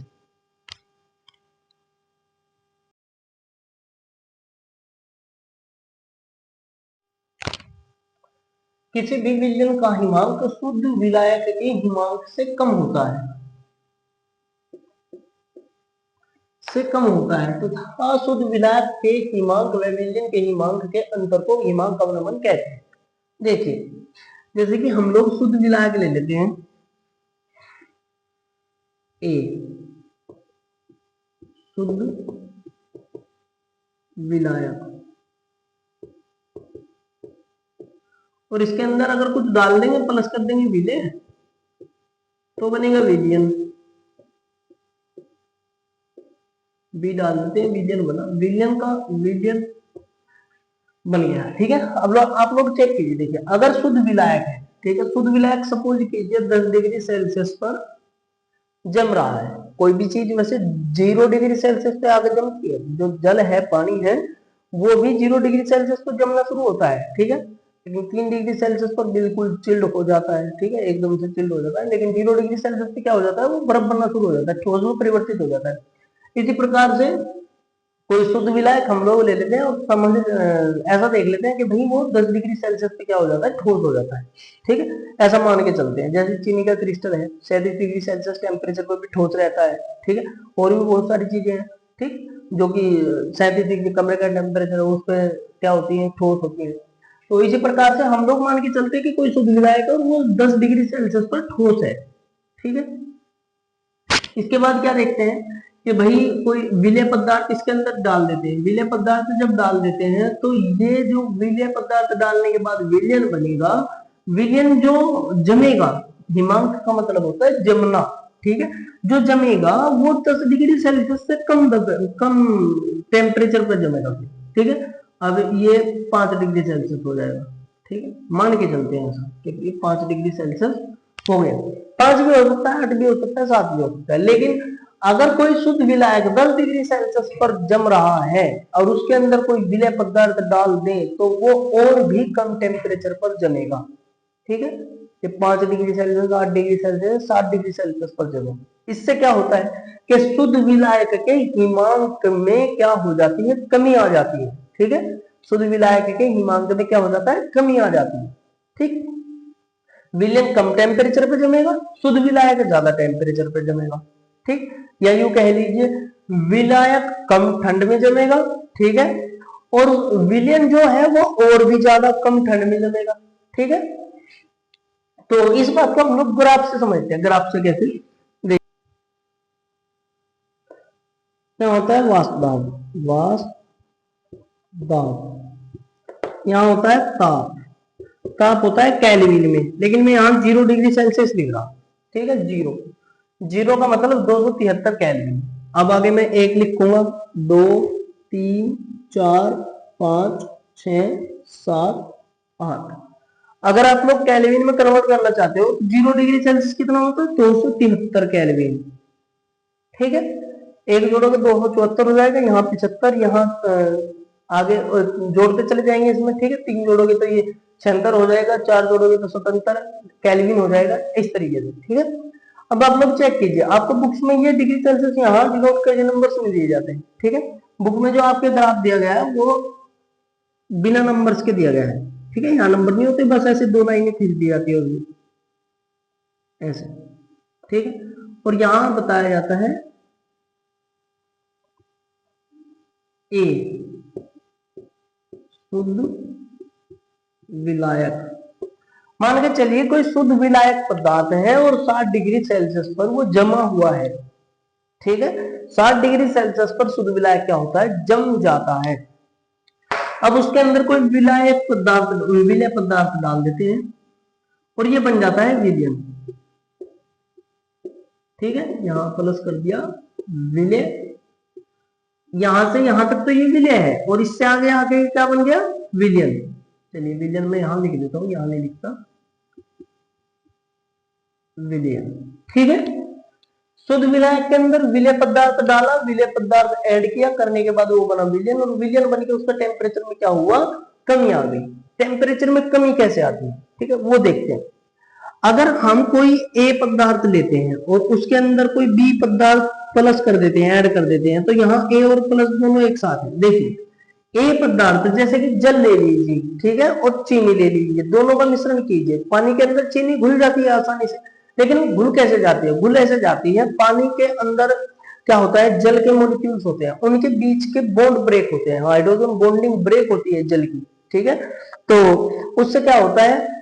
किसी भी विलयन का हिमांक शुद्ध विलायक के हिमांक से कम होता है, से कम होता है, तो अशुद्ध विलायक के हिमांक व विलयन के हिमांक के अंतर को हिमांक अवलंबन कहते हैं। देखिए जैसे कि हम लोग शुद्ध विलायक ले लेते हैं ए, शुद्ध विलायक, और इसके अंदर अगर कुछ डाल देंगे प्लस कर देंगे विलय तो बनेगा विलयन, बी डाल देते हैं विलयन बना, विलयन का विलयन बन गया, ठीक है। अब आप लोग चेक कीजिए, देखिए अगर शुद्ध विलायक है, ठीक है, शुद्ध विलायक सपोज कीजिए 10 डिग्री सेल्सियस पर जम रहा है, कोई भी चीज वैसे 0 डिग्री सेल्सियस पे आगे जमती है, जो जल है पानी है वो भी 0 डिग्री सेल्सियस पर जमना शुरू होता है, ठीक है। लेकिन 3 डिग्री सेल्सियस पर बिल्कुल चिल्ड हो जाता है, ठीक है, एकदम से चिल्ड हो जाता है। लेकिन 0 डिग्री सेल्सियस पे क्या हो जाता है, वो बर्फ बनना शुरू हो जाता है, ठोस में परिवर्तित हो जाता है। इसी प्रकार से कोई शुद्ध विलायक हम लोग ले लेते हैं और समझ ऐसा देख लेते हैं कि भाई वो 10 डिग्री सेल्सियस पे क्या हो जाता है, ठोस हो जाता है, ठीक है। ऐसा मान के चलते हैं, जैसे चीनी का क्रिस्टल है 37 डिग्री सेल्सियस टेम्परेचर पर भी ठोस रहता है, ठीक है। और भी बहुत सारी चीजें हैं, ठीक, जो कि 37 डिग्री कमरे का टेम्परेचर है उस पर क्या होती है, ठोस होती है। तो इसी प्रकार से हम लोग मान के चलते हैं कि कोई शुद्ध विलायक है और वो 10 डिग्री सेल्सियस पर ठोस है, ठीक है। इसके बाद क्या देखते हैं कि भाई कोई विलय पदार्थ इसके अंदर डाल देते हैं, विलय पदार्थ जब डाल देते हैं तो ये जो विलय पदार्थ डालने के बाद विलयन बनेगा, विलयन जो जमेगा, हिमांक का मतलब होता है जमना, ठीक है, जो जमेगा वो 10 डिग्री सेल्सियस से कम टेम्परेचर पर जमेगा, ठीक है। अब ये 5 डिग्री सेल्सियस हो जाएगा, ठीक है, मान के चलते हैं ऐसा कि 5 डिग्री सेल्सियस हो गया, 5 भी हो सकता है, 8 भी हो सकता है, 7 भी हो सकता है। लेकिन अगर कोई शुद्ध विलायक 10 डिग्री सेल्सियस पर जम रहा है और उसके अंदर कोई विलय पदार्थ डाल दे तो वो और भी कम टेम्परेचर पर जमेगा, ठीक है। ये 5 degree Celsius, 8 degree Celsius, 7 degree Celsius पर जमे। इससे क्या होता है कि शुद्ध विलायक के हिमांक में क्या हो जाती है, कमी आ जाती है, ठीक है। शुद्ध विलायक के हिमांक में क्या हो जाता है, कमी आ जाती है, ठीक। विलयन कम टेम्परेचर पे जमेगा, शुद्ध विलायक ज्यादा टेम्परेचर पे जमेगा, ठीक। या यूं कह लीजिए विलायक कम ठंड में जमेगा, ठीक है, और विलयन जो है वो और भी ज्यादा कम ठंड में जमेगा, ठीक है। तो इस बात को हम लोग ग्राफ से समझते हैं, ग्राफ से कैसे क्या होता है, वाष्प दाब, वाष्प दाब, यहाँ होता है ताप, ताप होता है केल्विन में, लेकिन मैं यहाँ 0 डिग्री सेल्सियस लिख रहा हूँ, ठीक है, 0, 0 का मतलब 273 केल्विन। अब आगे मैं 1 लिखूंगा, 2 3 4 5 6 7 8, अगर आप लोग केल्विन में कन्वर्ट करना चाहते हो, 0 डिग्री सेल्सियस कितना होता है? 273 केल्विन। ठीक है, एक जोड़ोगे 274 हो जाएगा, यहाँ 75, यहाँ आगे जोड़ते चले जाएंगे इसमें। ठीक है, 3 जोड़ोगे तो ये 76 हो जाएगा, 4 जोड़ोगे तो 77 केल्विन हो जाएगा, इस तरीके से। ठीक है, अब आप लोग चेक कीजिए, आपको बुक्स में ये डिग्री सेल्सियस यहाँ डिनोट करके नंबर्स में दिए जाते हैं। ठीक है, बुक में जो आपके ग्राफ दिया गया है वो बिना नंबर्स के दिया गया है। ठीक है, यहाँ नंबर नहीं होते, बस ऐसे 2 लाइनें खींच दी जाती होगी ऐसे। ठीक है, और यहां बताया जाता है ए शुद्ध विलायक। मान के चलिए कोई शुद्ध विलायक पदार्थ है और 60 डिग्री सेल्सियस पर वो जमा हुआ है। ठीक है, 60 डिग्री सेल्सियस पर शुद्ध विलायक क्या होता है? जम जाता है। अब उसके अंदर कोई विलायक पदार्थ, विलय पदार्थ डाल देते हैं और ये बन जाता है विलयन। ठीक है, यहां प्लस कर दिया विलय, यहां से यहां तक तो ये विलय है और इससे आगे आगे क्या बन गया? विलयन। चलिए विलयन में यहां लिख देता हूं, यहां नहीं लिखता, विलयन। ठीक है, शुद्ध विलायक के अंदर विलय पदार्थ डाला, विलय पदार्थ ऐड किया, करने के बाद वो बना विलयन, और विलयन बन के उसका टेम्परेचर में क्या हुआ? कमी आ गई। टेम्परेचर में कमी कैसे आती है? ठीक है, वो देखते हैं। अगर हम कोई ए पदार्थ लेते हैं और उसके अंदर कोई बी पदार्थ प्लस कर देते हैं, ऐड कर देते हैं, तो यहाँ ए और प्लस दोनों एक साथ है। देखिए ए पदार्थ जैसे कि जल ले लीजिए, ठीक है, और चीनी ले लीजिए, दोनों का मिश्रण कीजिए। पानी के अंदर चीनी घुल जाती है आसानी से, लेकिन घुल कैसे जाती है? घुल ऐसे जाती है, पानी के अंदर क्या होता है? जल के मॉलिक्यूल्स होते हैं, उनके बीच के बॉन्ड ब्रेक होते हैं, हाइड्रोजन बॉन्डिंग ब्रेक होती है जल की। ठीक है, तो उससे क्या होता है?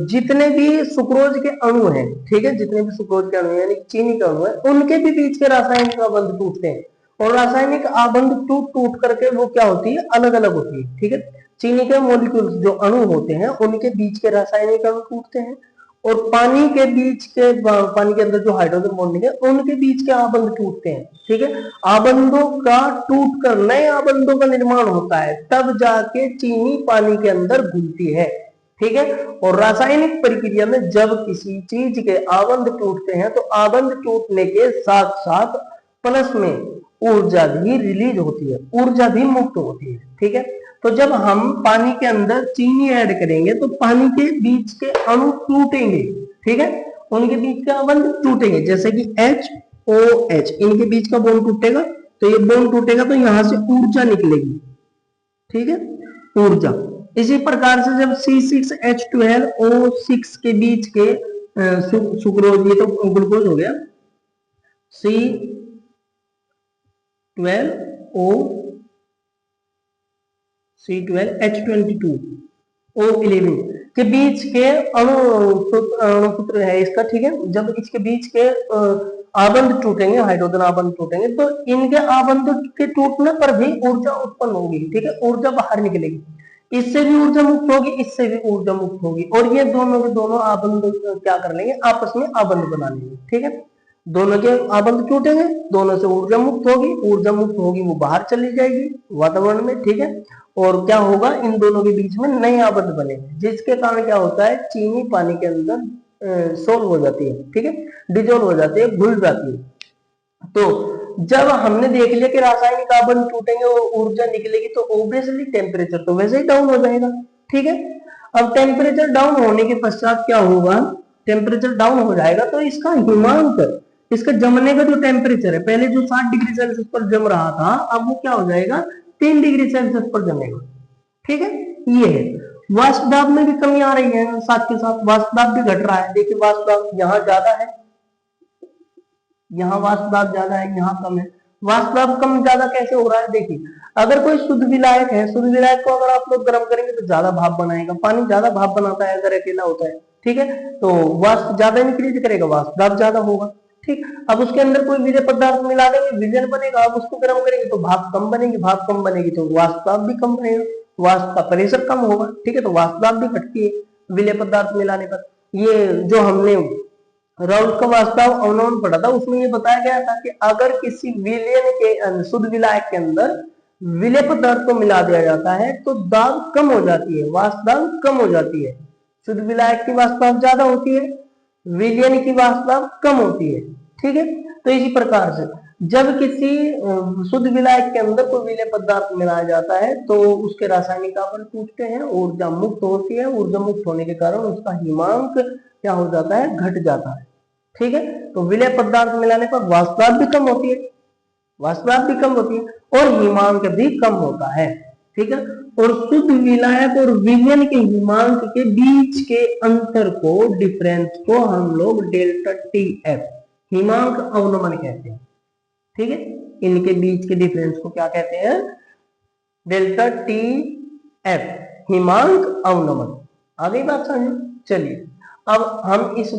जितने भी सुक्रोज के अणु हैं, ठीक है, जितने भी सुक्रोज के अणु यानी चीनी के अणु है, उनके भी बीच के रासायनिक आबंध टूटते हैं, और रासायनिक आबंध टूट टूट करके वो क्या होती है? अलग अलग होती है। ठीक है, चीनी के मॉलिक्यूल्स जो अणु होते हैं उनके बीच के रासायनिक अणु टूटते हैं, और पानी के बीच के, पानी के अंदर जो हाइड्रोजन बॉन्डिंग है उनके बीच के आबंध टूटते हैं। ठीक है, आबंधों का टूट कर नए आबंधों का निर्माण होता है, तब जाके चीनी पानी के अंदर घुलती है। ठीक है, और रासायनिक प्रक्रिया में जब किसी चीज के आबंध टूटते हैं तो आबंध टूटने के साथ साथ प्लस में ऊर्जा भी रिलीज होती है, ऊर्जा भी मुक्त होती है। ठीक है, तो जब हम पानी के अंदर चीनी ऐड करेंगे तो पानी के बीच के अणु टूटेंगे। ठीक है, उनके बीच के आबंध टूटेंगे, जैसे कि HOH, इनके बीच का बॉन्ड टूटेगा, तो ये बॉन्ड टूटेगा तो यहां से ऊर्जा निकलेगी। ठीक है, ऊर्जा। इसी प्रकार से जब C6H12O6 के बीच के सुक्रोज, ये तो ग्लूकोज हो गया, C12H22O11 के बीच के अणुसूत्र है इसका। ठीक है, जब इसके बीच के आबंध टूटेंगे, हाइड्रोजन आबंध टूटेंगे, तो इनके आबंध के टूटने पर भी ऊर्जा उत्पन्न होगी। ठीक है, ऊर्जा बाहर निकलेगी, इससे भी ऊर्जा मुक्त होगी, इससे भी ऊर्जा मुक्त होगी, और ये दोनों के दोनों आबंध क्या कर लेंगे? आपस में आबंध बना लेंगे। ठीक है, दोनों के आबंध टूटेंगे, दोनों से ऊर्जा मुक्त होगी, ऊर्जा मुक्त होगी वो बाहर चली जाएगी वातावरण में। ठीक है, और क्या होगा? इन दोनों के बीच में नए आबंध बनेंगे, जिसके कारण क्या होता है? चीनी पानी के अंदर सोल्व हो जाती है। ठीक है, डिजोल्व हो जाती है, घुल जाती है। तो जब हमने देख लिया कि रासायनिक आबंध टूटेंगे और ऊर्जा निकलेगी, तो ऑब्वियसली टेम्परेचर तो वैसे ही डाउन हो जाएगा। ठीक है, अब टेम्परेचर डाउन होने के पश्चात क्या होगा? टेम्परेचर डाउन हो जाएगा तो इसका हिमांक, इसका जमने का जो टेम्परेचर है, पहले जो 60 डिग्री सेल्सियस पर जम रहा था, अब वो क्या हो जाएगा? 3 डिग्री सेल्सियस पर जमेगा। ठीक है, ये है। वाष्प दाब में भी कमी आ रही है, साथ के साथ वाष्प दाब भी घट रहा है। देखिए वाष्प दाब यहाँ ज्यादा है, यहाँ वाष्प दाब ज्यादा है, यहाँ कम है। वाष्प दाब कम ज्यादा कैसे हो रहा है? देखिए, अगर कोई शुद्ध विलायक है, शुद्ध विलायक को अगर आप लोग गर्म करेंगे तो ज्यादा भाप बनाएगा, पानी ज्यादा भाप बनाता है अगर अकेला होता है। ठीक है, तो वाष्प ज्यादा इंक्रीज करेगा, वाष्प दाब ज्यादा होगा। ठीक, अब उसके अंदर कोई विलय पदार्थ मिला देंगे, विलयन बनेगा, अब उसको गर्म करेंगे तो भाप कम बनेगी, भाप कम बनेगी तो वाष्प दाब भी कम बनेगा, वाष्प का प्रेशर कम होगा। ठीक है, तो वाष्प दाब भी घटती है विलय पदार्थ मिलाने पर। ये जो हमने राउल्ट का वास्तव अवलोकन पढ़ा था, उसमें ये बताया गया था कि अगर किसी विलयन के शुद्ध विलायक के अंदर विलय पदार्थ को मिला दिया जाता है तो दाब कम हो जाती है, वाष्प दाब कम हो जाती है। शुद्ध विलायक की वाष्पांश ज्यादा होती है, विलयन की वाष्पांश कम होती है। ठीक है, तो इसी प्रकार से जब किसी शुद्ध विलायक के अंदर कोई विलय पदार्थ मिलाया जाता है तो उसके रासायनिक आवरण टूटते हैं, ऊर्जा मुक्त होती है, ऊर्जा मुक्त होने के कारण उसका हिमांक क्या हो जाता है, घट जाता है। ठीक है, तो विलय पदार्थ मिलाने पर वाष्पांश भी कम होती है, वाष्पांश भी कम होती है और हिमांक भी कम होता है। ठीक है, और शुद्ध विलायक और विलयन के हिमांक के बीच के अंतर को, डिफरेंस को हम लोग डेल्टा टी एफ हिमांक अवनमन कहते हैं। ठीक है, इनके बीच के डिफरेंस को क्या कहते हैं, डेल्टा टी एफ हिमांक अवनमन। आ गई बात समझ? चलिए अब हम इस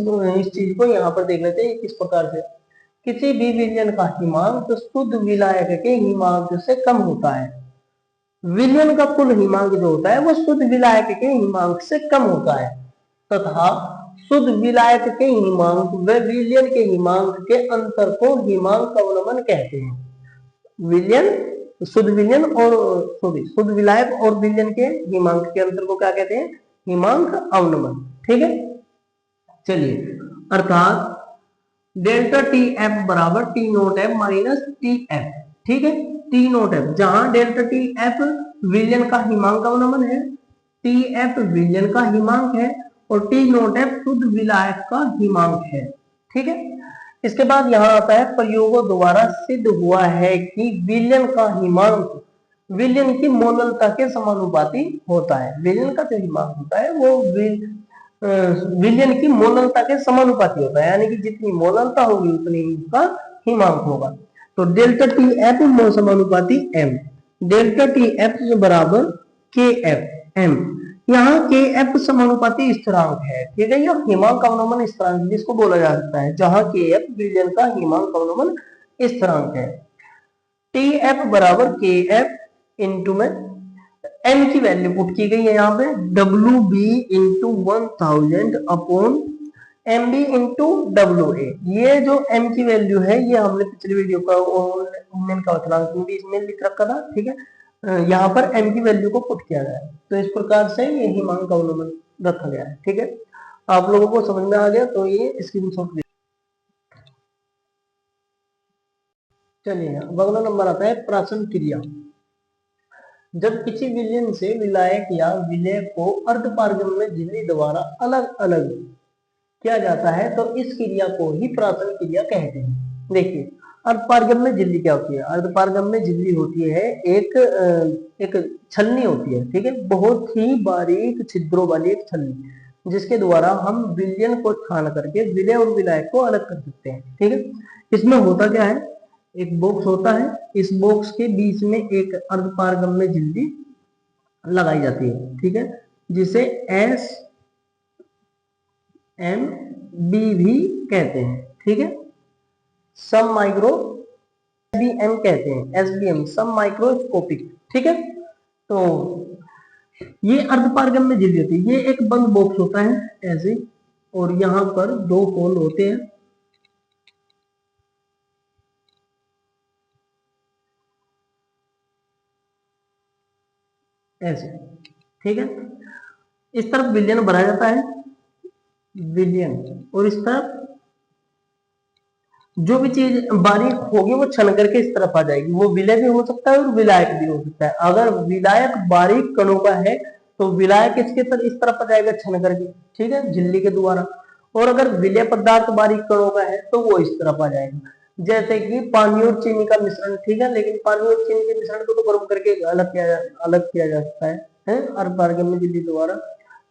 चीज को यहां पर देख लेते हैं किस प्रकार से। किसी भी विलयन का हिमांक शुद्ध विलायक के हिमांक से कम होता है। विलयन का कुल हिमांक जो होता है वो शुद्ध विलायक के हिमांक से कम होता है, तथा शुद्ध विलायक के हिमांक व विलयन के हिमांक के अंतर को हिमांक अवनमन कहते हैं। विलयन, शुद्ध विलयन और शुद्ध विलायक और विलयन के हिमांक के अंतर को क्या कहते हैं, हिमांक अवनमन। ठीक है, चलिए अर्थात डेल्टा टी एफ बराबर T note F minus T F. ठीक है, टी नोट एफ, जहां डेल्टा टी एफ विलयन का हिमांक अवनमन है, टी एफ विलयन का हिमांक है और टी नोट एफ शुद्ध विलायक का हिमांक है। ठीक है, इसके बाद यहां आता है प्रयोगों द्वारा सिद्ध हुआ है कि विलयन का हिमांक विलयन की मोललता के समानुपाती होता है। विलयन का जो हिमांक होता है वो विलयन की मोललता के समानुपाती होता है, यानी कि जितनी मोललता होगी उतनी उसका हिमांक होगा। तो डेल्टा टी एफ समानुपाती एम, डेल्टा टी एफ बराबर के एफ एम। यहाँ के एफ समानुपाती स्थिरांक है। ठीक है, यह हिमांक अवनमन स्थिरांक जिसको बोला जा सकता है, जहां के एफ विलयन का हिमांक अवनमन स्थिरांक है। टी एफ बराबर के एफ इंटू में एम की वैल्यू पुट की गई है यहाँ पे W B into 1000 upon M B into W A. ये जो एम की वैल्यू है ये हमने पिछली वीडियो का उन्नयन का अचलांक में भी इसमें लिख रखा था। ठीक है, यहाँ पर एम की वैल्यू को पुट किया गया है, तो इस प्रकार से ये हिमांक अवनमन रखा गया है। ठीक है, आप लोगों को समझ में आ गया तो ये स्क्रीनशॉट ले। चलिए अब अगला नंबर आता है प्राशन क्रिया। जब किसी विलयन से विलायक या विलय को अर्धपारगम्य झिल्ली द्वारा अलग अलग किया जाता है तो इस क्रिया को ही प्राशन क्रिया कहते हैं। देखिए अर्धपारगम्य झिल्ली क्या होती है, अर्धपारगम्य झिल्ली होती है एक छलनी होती है। ठीक है, बहुत ही बारीक छिद्रों वाली एक छलनी जिसके द्वारा हम विलयन को छान करके विलय और विलायक को अलग कर सकते हैं। ठीक है, इसमें होता क्या है, एक बॉक्स होता है, इस बॉक्स के बीच में एक अर्धपारगम्य झिल्ली लगाई जाती है। ठीक है, जिसे एस एम बी भी कहते हैं। ठीक है, सम माइक्रो बी एम कहते हैं, एस बी एम सम माइक्रोस्कोपिक। ठीक है, तो ये अर्धपारगम्य झिल्ली होती है, ये एक बंद बॉक्स होता है ऐसे, और यहाँ पर दो होल होते हैं ऐसे। ठीक है, इस तरफ विलयन भरा जाता है, विलयन, और इस तरफ जो भी चीज बारीक होगी वो छन करके इस तरफ आ जाएगी। वो विलय भी हो सकता है और विलायक भी हो सकता है। अगर विलायक बारीक कणों का है तो विलायक इसके इस तरफ आ जाएगा छन करके। ठीक है, झिल्ली के द्वारा। और अगर विलय पदार्थ बारीक कणों का है तो वो इस तरफ आ जाएगा, जैसे कि पानी और चीनी का मिश्रण। ठीक है, लेकिन पानी और चीनी के मिश्रण को तो गर्म करके अलग किया जा सकता है अर्धपारगम्य झिल्ली द्वारा,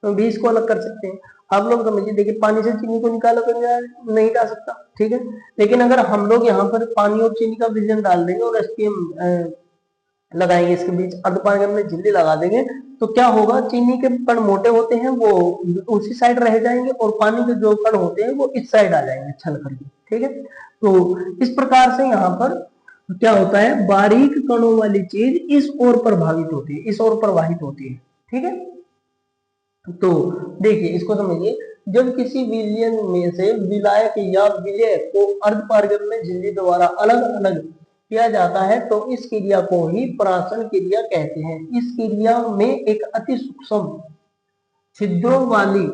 तो भी इसको अलग कर सकते हैं। आप लोग समझिए, देखिए पानी से चीनी को निकाला तो नहीं जा सकता। ठीक है, लेकिन अगर हम लोग यहाँ पर पानी और चीनी का विलयन डाल देंगे और एसपीएम लगाएंगे, इसके बीच अर्धपारगम्य झिल्ली लगा देंगे, तो क्या होगा, चीनी के कण मोटे होते हैं वो उसी साइड रह जाएंगे और पानी के जो कण होते हैं वो इस साइड आ जाएंगे छल करके। ठीक है, तो इस प्रकार से यहाँ पर क्या होता है, बारीक कणों वाली चीज इस ओर प्रभावित होती है, इस ओर प्रवाहित होती है। ठीक है, तो देखिए इसको समझिए, जब किसी विलयन में से विलायक या विलय को अर्धपारगम्य झिल्ली द्वारा अलग अलग किया जाता है तो इस क्रिया को ही प्राशन क्रिया कहते हैं। इस क्रिया में एक अति सूक्ष्म छिद्रों वाली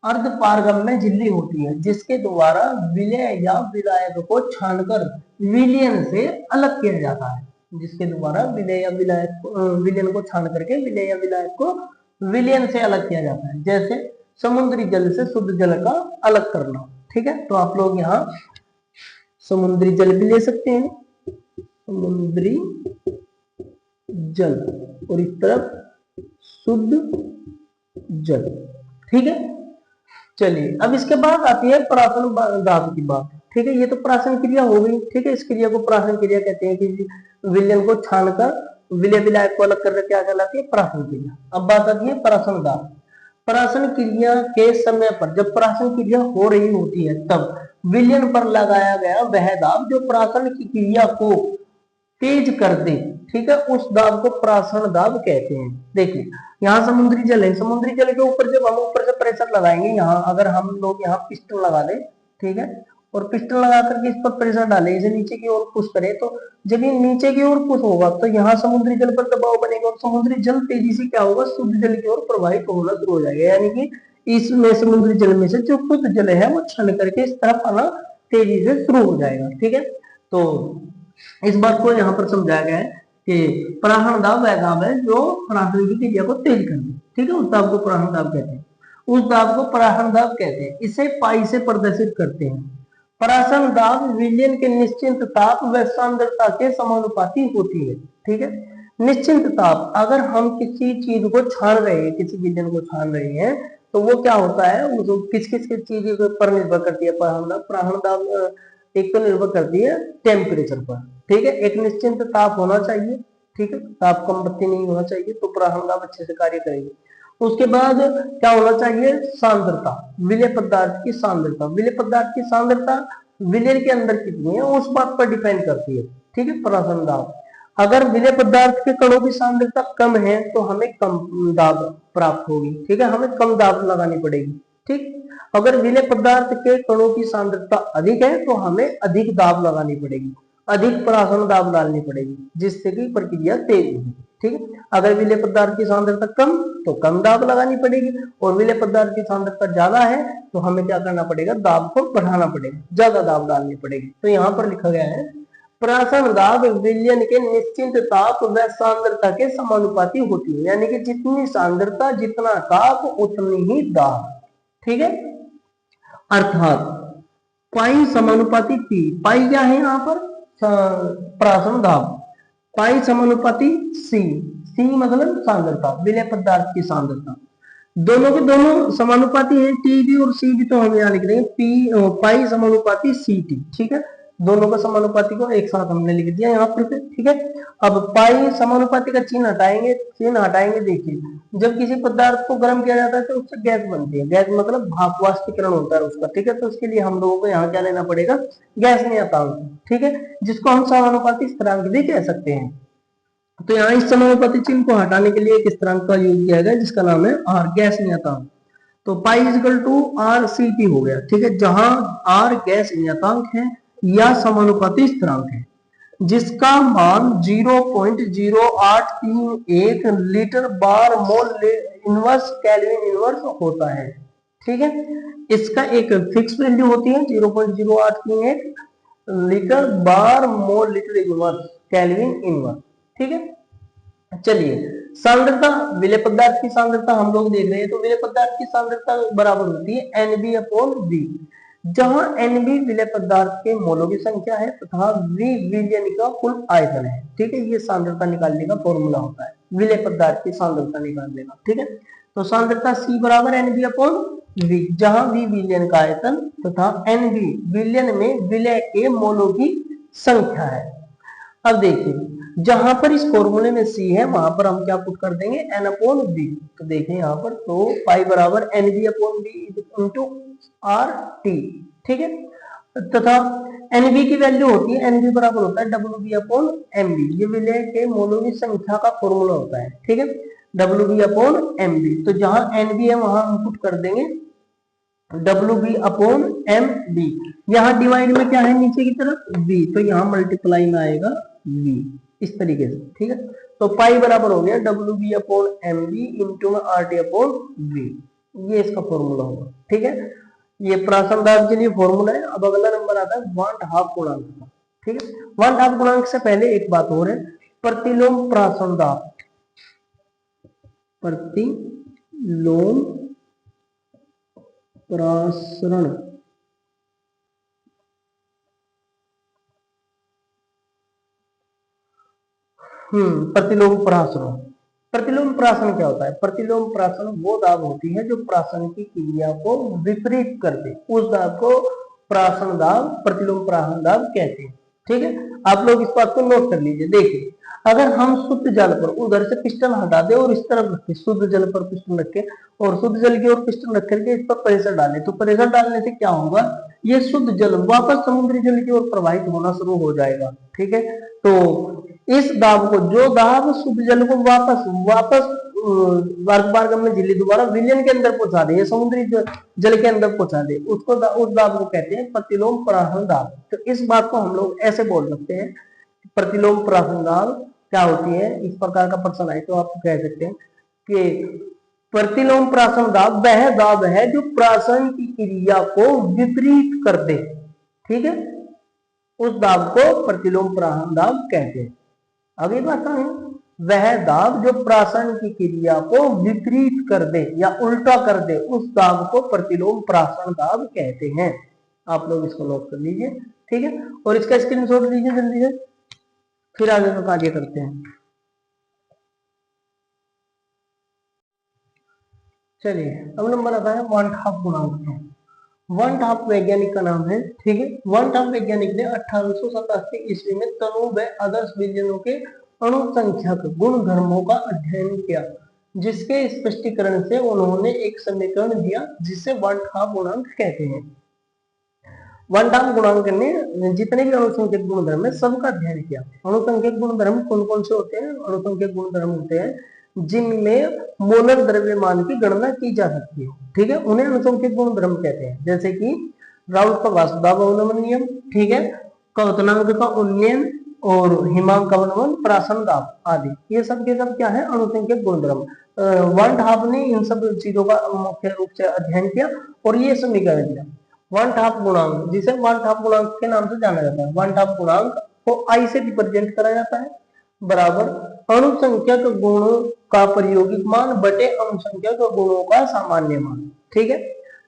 अर्ध पारगम्य झिल्ली होती है जिसके द्वारा विलय या विलायक को छानकर विलयन से अलग किया जाता है। जिसके द्वारा विलय या विलयन को छान करके विलय या विलायक को विलयन से अलग किया जाता है। जैसे समुद्री जल से शुद्ध जल का अलग करना। ठीक है, तो आप लोग यहाँ समुद्री जल भी ले सकते हैं, समुद्री जल, और इस तरफ शुद्ध जल। ठीक है, चलिए अब इसके बाद आती है प्राशन दाब की बात। ठीक है, ये तो प्राशन क्रिया हो गई। ठीक है, इस क्रिया को प्राशन क्रिया कहते हैं कि विलयन को छानकर विलय विलायक को अलग करके क्या कहलाती है, प्राशन क्रिया। अब बात आती है प्राशन दाब। प्राशन क्रिया के समय पर, जब प्राशन क्रिया हो रही होती है तब विलयन पर लगाया गया वह दाब जो प्राशन की क्रिया को तेज कर दे, ठीक है, उस दाब को प्राशन दाब कहते हैं। देखिए यहाँ समुद्री जल है, समुद्री जल के ऊपर जब हम ऊपर से प्रेशर लगाएंगे, यहाँ अगर हम लोग यहाँ पिस्टन लगा दें, ठीक है, और पिस्टन लगा करके इस पर प्रेशर डालें, इसे नीचे की ओर पुश करें, तो जब ये नीचे की ओर पुश होगा तो यहाँ समुद्री जल पर दबाव बनेगा और समुद्री जल तेजी से क्या होगा, शुद्ध जल की ओर प्रवाहित होना शुरू हो जाएगा। यानी कि इसमें समुद्री जल में से जो शुद्ध जल है वो छन करके इस तरफ आना तेजी से शुरू हो जाएगा। ठीक है, तो इस बात को यहाँ पर समझाया गया है कि प्राशन दाब वह दाब है जो प्राशन की क्रिया को तेज कर दे। ठीक है, उस दाब को प्राशन दाब कहते हैं, उस दाब को प्राशन दाब कहते हैं। इसे पाई से प्रदर्शित करते हैं। प्राशन दाब विलयन के निश्चित ताप व सांद्रता के समानुपाती होती है। ठीक है, निश्चित ताप, अगर हम किसी चीज को छान रहे हैं, किसी विलयन को छान रहे हैं, तो वो क्या होता है, वो किस किस चीज पर निर्भर करती है प्राशन दाब एक तो निर्भर करती है टेम्परेचर पर। ठीक है, एक निश्चित ताप होना चाहिए। ठीक है, ताप कम बत्ती नहीं होना चाहिए तो प्राशन दाब अच्छे से कार्य करेगी। उसके बाद क्या होना चाहिए, सांद्रता, विलय पदार्थ की सांद्रता। विलय पदार्थ की सांद्रता विलय के अंदर कितनी है उस बात पर डिपेंड करती है। ठीक है, प्राशन दाब, अगर विलय पदार्थ के कणों की सांद्रता कम है तो हमें कम दाब प्राप्त होगी। ठीक है, हमें कम दाब लगानी पड़ेगी। ठीक, अगर विलय पदार्थ के कणों की सांद्रता अधिक है तो हमें अधिक दाब लगानी पड़ेगी, अधिक प्राशन दाब डालनी पड़ेगी, जिससे कि प्रक्रिया तेज होगी। ठीक है, अगर विलय पदार्थ की सांद्रता कम तो कम दाब लगानी पड़ेगी, और विलय पदार्थ की सांद्रता ज्यादा है तो हमें क्या करना पड़ेगा, दाब को बढ़ाना पड़ेगा, ज्यादा दाब डालनी पड़ेगी। तो यहाँ पर लिखा गया है प्राशन दाब विलयन के निश्चित ताप व सांद्रता के समानुपाती होती है। यानी कि जितनी सांद्रता जितना ताप उतनी ही दाब। ठीक है, अर्थात पाई समानुपाती पी। पाई क्या है यहाँ पर, प्राशन दाब, पाई समानुपाती सी। सी मतलब सांद्रता, विलय पदार्थ की सांद्रता। दोनों के दोनों समानुपाती है, टी भी और सी भी, तो हम यहाँ लिख देंगे पी पाई समानुपाती सी टी। ठीक है, दोनों का समानुपाती को एक साथ हमने लिख दिया यहाँ पर। ठीक है, अब पाई समानुपाती का चिन्ह हटाएंगे, चिन्ह हटाएंगे। देखिए जब किसी पदार्थ को गर्म किया जाता है तो उससे गैस बनती है, गैस मतलब भाप वाष्पीकरण होता है उसका। ठीक है, तो उसके लिए हम लोगों को यहाँ क्या लेना पड़ेगा, गैस नियतांक। ठीक है, जिसको हम समानुपाती स्थिरांक भी कह सकते हैं। तो यहाँ इस समानुपाती चिन्ह को हटाने के लिए एक स्थिरांक का यूज किया गया जिसका नाम है आर, गैस नियतांक। तो pi is equal to R C T हो गया। ठीक है, जहां आर गैस नियतांक है या समानुपाती स्थिरांक है, जिसका मान 0.0831 litre bar mole inverse kelvin inverse होता है। ठीक है, इसका एक फिक्स वैल्यू होती है 0.0831 litre bar mole litre inverse kelvin inverse. ठीक है, चलिए सांद्रता, विलय पदार्थ की सांद्रता हम लोग देख रहे हैं, तो विलय पदार्थ की सांद्रता बराबर होती है NB/V, जहां NB विलय पदार्थ के मोलों की संख्या है तथा V विलयन का कुल आयतन है। ठीक है, ये सांद्रता निकालने का फॉर्मूला होता है, विलय पदार्थ की सांद्रता निकालने का। ठीक है, तो सांद्रता C बराबर NB/V, जहां V विलयन का आयतन तथा NB विलयन में विलय के मोलों की संख्या है। अब देखिए जहां पर इस फॉर्मूले में C है वहां पर हम क्या पुट कर देंगे, N/V। तो देखिए यहाँ पर, तो पाई बराबर NB/V इंटू आर टी। ठीक है, तथा NB की वैल्यू होती है, NB बराबर होता है WB/MB, ये विलय के मोलों की संख्या का फॉर्मूला होता है। ठीक है, WB/MB, तो जहां NB है वहां हम पुट कर देंगे WB/MB। यहाँ डिवाइड में क्या है, नीचे की तरफ V, तो यहाँ मल्टीप्लाई में आएगा V, इस तरीके से। ठीक है, तो पाई बराबर हो गया WB/MB इंटू RT/V। ये इसका फॉर्मूला होगा। ठीक है, ये प्राशन दाब के लिए फॉर्मूला है। अब अगला नंबर आता है वांट हाफ गुणांक का। ठीक है, वांट हाफ गुणांक से पहले एक बात और है, प्रतिलोम प्राशन दाब, प्रतिलोम प्रासरण, प्रतिलोम प्रासरण। प्रतिलोम प्राशन क्या होता है? प्रतिलोम प्राशन वो दाब होती है जो प्राशन की क्रिया को विपरीत कर दे, उस दाब को प्राशन दाब, प्रतिलोम प्राशन दाब कहते हैं। ठीक है, आप लोग इस बात को नोट कर लीजिए। देखिए, अगर हम शुद्ध जल पर उधर से पिस्टन हटा दे और इस तरफ रखे, शुद्ध जल पर पिस्टन रखे और शुद्ध जल की ओर पिस्टन रख करके इस पर प्रेशर डालें, तो प्रेशर डालने से क्या होगा? ये शुद्ध जल वापस समुद्री जल की ओर प्रवाहित होना शुरू हो जाएगा। ठीक है, तो इस दाब को, जो दाब शुद्ध जल को वापस वापस वर्ग में झिल्ली दोबारा विलयन के अंदर पहुंचा दे, या समुद्री जल के अंदर पहुंचा दे, उसको उस दाब को कहते हैं प्रतिलोम प्राशन दाब। तो इस बात को हम लोग ऐसे बोल सकते हैं, प्रतिलोम प्राशन दाब क्या होती है। इस प्रकार का प्रश्न आए तो आप कह सकते हैं कि प्रतिलोम प्राशन दाब वह दाब है जो प्राशन की क्रिया को विपरीत कर दे। ठीक है, उस दाब को प्रतिलोम प्राशन दाब कहते हैं। अगली बात है, वह दाब जो प्राशन की क्रिया को विपरीत कर दे या उल्टा कर दे, उस दाब को प्रतिलोम प्राशन दाब कहते हैं। आप लोग इसको नोट कर लीजिए। ठीक है, और इसका स्क्रीनशॉट लीजिए जल्दी से, फिर आगे का कार्य करते हैं। चलिए, अब नंबर आता है वांट हाफ गुणांक। वांट हाफ वैज्ञानिक का नाम है। ठीक है, वांट हाफ वैज्ञानिक ने 1887 ईस्वी में तनु व आदर्श विलयनों के अणुसंख्यक गुण धर्मों का अध्ययन किया, जिसके स्पष्टीकरण से उन्होंने एक समीकरण दिया जिसे वांट हाफ गुणांक कहते हैं। वांट हाफ गुणांक ने जितने भी अणुसंख्यक गुणधर्म है सबका अध्ययन किया। अणुसंख्यक गुणधर्म कौन कौन से होते हैं? अणुसंख्यक गुणधर्म होते हैं जिनमें मोलर द्रव्यमान की गणना की जा सकती है। ठीक है, उन्हें अणुसंख्यक गुणधर्म कहते हैं, जैसे कि राउल्ट का वासुदाब अवनमन नियम, ठीक है, क्वथनांक का उन्नयन और हिमांक अवनमन, प्राशन दाब आदि, ये सब के सब क्या है? अणुसंख्यक गुणधर्म। वांट हाफ ने इन सब चीजों का मुख्य रूप से अध्ययन किया और ये समीकरण दिया। वांट हाफ गुणांक, जिसे वांट हाफ गुणांक के नाम से जाना जाता है, वांट हाफ गुणांक को आई से रिप्रेजेंट करा जाता है, बराबर अणुसंख्यक गुणों का प्रायोगिक मान बटे अणुसंख्यक गुणों का सामान्य मान। ठीक है,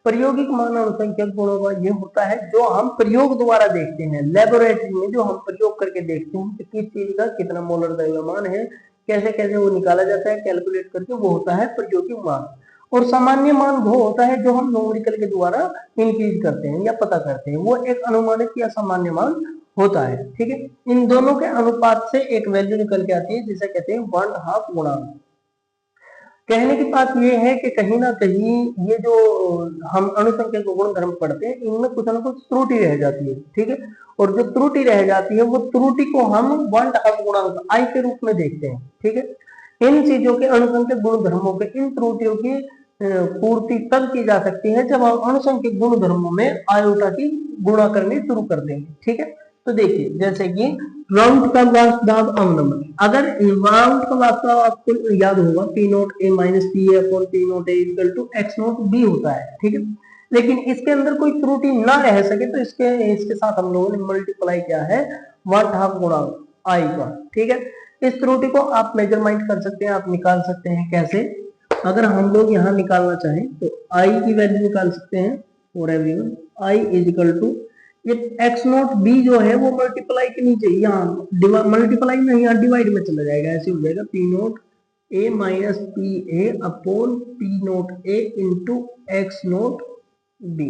प्रायोगिक मान अणुसंख्यक गुणों का ये होता है जो हम प्रयोग द्वारा देखते हैं, लेबोरेटरी में जो हम प्रयोग करके देखते हैं कि किस चीज का कितना मोलर द्रव्यमान है, कैसे कैसे वो निकाला जाता है कैलकुलेट करके, वो होता है प्रायोगिक मान। और सामान्य मान वो होता है जो हम न्यूमेरिकल के द्वारा इंक्रीज करते हैं या पता करते हैं, वो एक अनुमानित या सामान्य मान होता है। ठीक है, इन दोनों के अनुपात से एक वैल्यू निकल के आती है जिसे कहते हैं वांट हाफ गुणांक। कहने की बात यह है कि कहीं ना कहीं ये जो हम अणुसंख्यक गुणधर्म पढ़ते हैं इनमें कुछ ना कुछ त्रुटि रह जाती है। ठीक है, और जो त्रुटि रह जाती है वो त्रुटि को हम वांट हाफ गुणांक आई के रूप में देखते हैं। ठीक है, इन चीजों के अणुसंख्यक गुणधर्मों के इन त्रुटियों की पूर्ति तब की जा सकती है जब हम अणुसंख्यक गुणधर्मों में आयोटा की गुणा करनी शुरू कर देंगे। ठीक है, तो देखिए जैसे कि राउंड का वासुदाब अवनमन, अगर राउंड का वासुदाब आपको याद होगा P note A minus P A upon P note A equal to X note B होता है। ठीक है, लेकिन इसके अंदर कोई त्रुटि ना रह सके तो इसके साथ हम लोगों ने मल्टीप्लाई किया है वांट हाफ गुणांक आई का। ठीक है, इस त्रुटि को आप मेजरमेंट कर सकते हैं, आप निकाल सकते हैं। कैसे? अगर हम लोग यहाँ निकालना चाहें तो आई की वैल्यू निकाल सकते हैं for everyone. I is equal to ये एक्स नोट बी जो है वो मल्टीप्लाई के नीचे यहाँ मल्टीप्लाई में यहाँ डिवाइड में चला जाएगा, ऐसे हो जाएगा P note A minus P A upon P note A into X note B,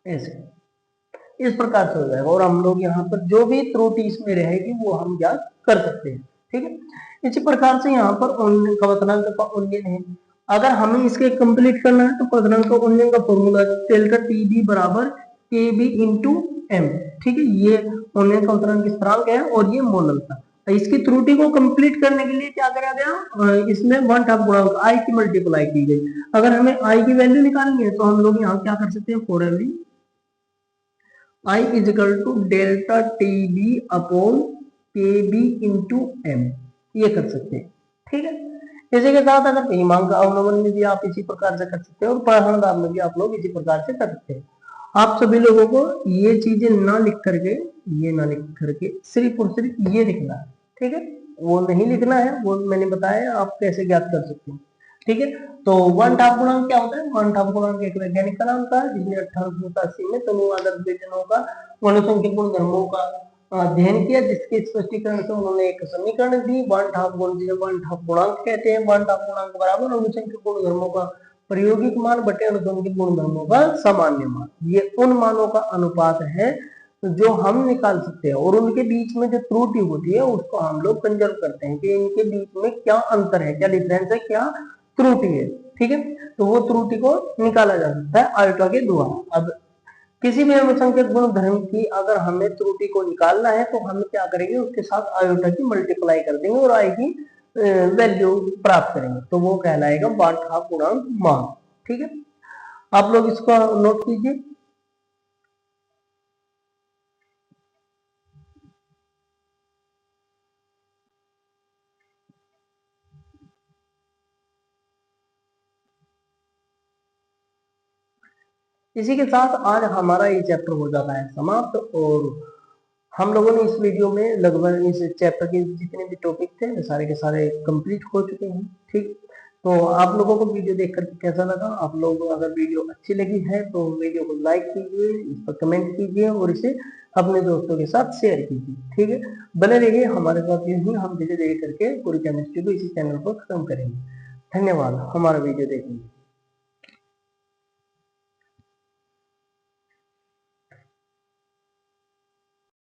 ऐसे इस प्रकार से हो जाएगा। और हम लोग यहाँ पर जो भी त्रुटि इसमें रहेगी वो हम ज्ञात कर सकते हैं। ठीक है, इसी प्रकार से यहाँ पर क्वथनांक का उन्नयन है। अगर हमें इसके कंप्लीट करना है तो क्वथनांक का उन्नयन का फॉर्मूला डेल्टा टी बी बराबर के बी इंटू एम। ठीक है, ये उन्नयन का क्वथनांक स्थिरांक है और ये मोलरता। इसकी त्रुटि को कंप्लीट करने के लिए क्या करा गया? इसमें वांट हाफ गुणांक आई की मल्टीप्लाई की गई। अगर हमें आई की वैल्यू निकालनी है तो हम लोग यहाँ क्या कर सकते हैं? For every I is equal to delta T B upon K B into M, ये कर सकते हैं। ठीक है, इसी के साथ अगर परिमाण का अवलंबन में भी आप इसी प्रकार से कर सकते हैं और परिमाणदार में भी आप लोग इसी प्रकार से कर सकते हैं। आप सभी लोगों को ये चीजें ना लिख करके, ये ना लिख करके सिर्फ और सिर्फ ये लिखना है, ठीक है। वो नहीं लिखना है, वो मैंने बताया आप कैसे ज्ञात कर सकते हैं, ठीक है। तो वन टाप गुणांक क्या होता है? वन टाप गुणांक एक वैज्ञानिक का नाम था जिसने 1887 में तनु आदर्श विजनों का अनुसंख्यक गुणधर्मों का अध्ययन किया, जिसके स्पष्टीकरण से उन्होंने एक समीकरण दी, वन टाप गुण, जिसे वन टाप गुणांक कहते हैं। वन टाप गुणांक बराबर अनुसंख्यक गुणधर्मों का प्रायोगिक मान बटे अनुसंख्यक गुणधर्मों का सामान्य मान। ये उन मानों का अनुपात है जो हम निकाल सकते हैं और उनके बीच में जो त्रुटि होती है उसको हम लोग कंजर्व करते हैं कि इनके बीच में क्या अंतर है, क्या डिफरेंस है, क्या त्रुटि है, ठीक है। तो वो त्रुटि को निकाला जा सकता है आयोटा के द्वारा। अब किसी भी अनुसंख्यक गुणधर्म की अगर हमें त्रुटि को निकालना है तो हम क्या करेंगे, उसके साथ आयोटा की मल्टीप्लाई कर देंगे और आई की वैल्यू प्राप्त करेंगे, तो वो कहलाएगा वन हाफ गुणांक मान, ठीक है। आप लोग इसको नोट कीजिए। इसी के साथ आज हमारा ये चैप्टर हो जाता है समाप्त और हम लोगों ने इस वीडियो में लगभग इस चैप्टर के जितने भी टॉपिक थे सारे के सारे कंप्लीट हो चुके हैं, ठीक। तो आप लोगों को वीडियो देखकर कैसा लगा? आप लोग अगर वीडियो अच्छी लगी है तो वीडियो को लाइक कीजिए, इस पर कमेंट कीजिए और इसे अपने दोस्तों के साथ शेयर कीजिए, ठीक है। बने रहिए हमारे साथ, यही हम धीरे धीरे करके पूरी केमिस्ट्री को इसी चैनल पर खत्म करेंगे। धन्यवाद हमारा वीडियो देखने के लिए।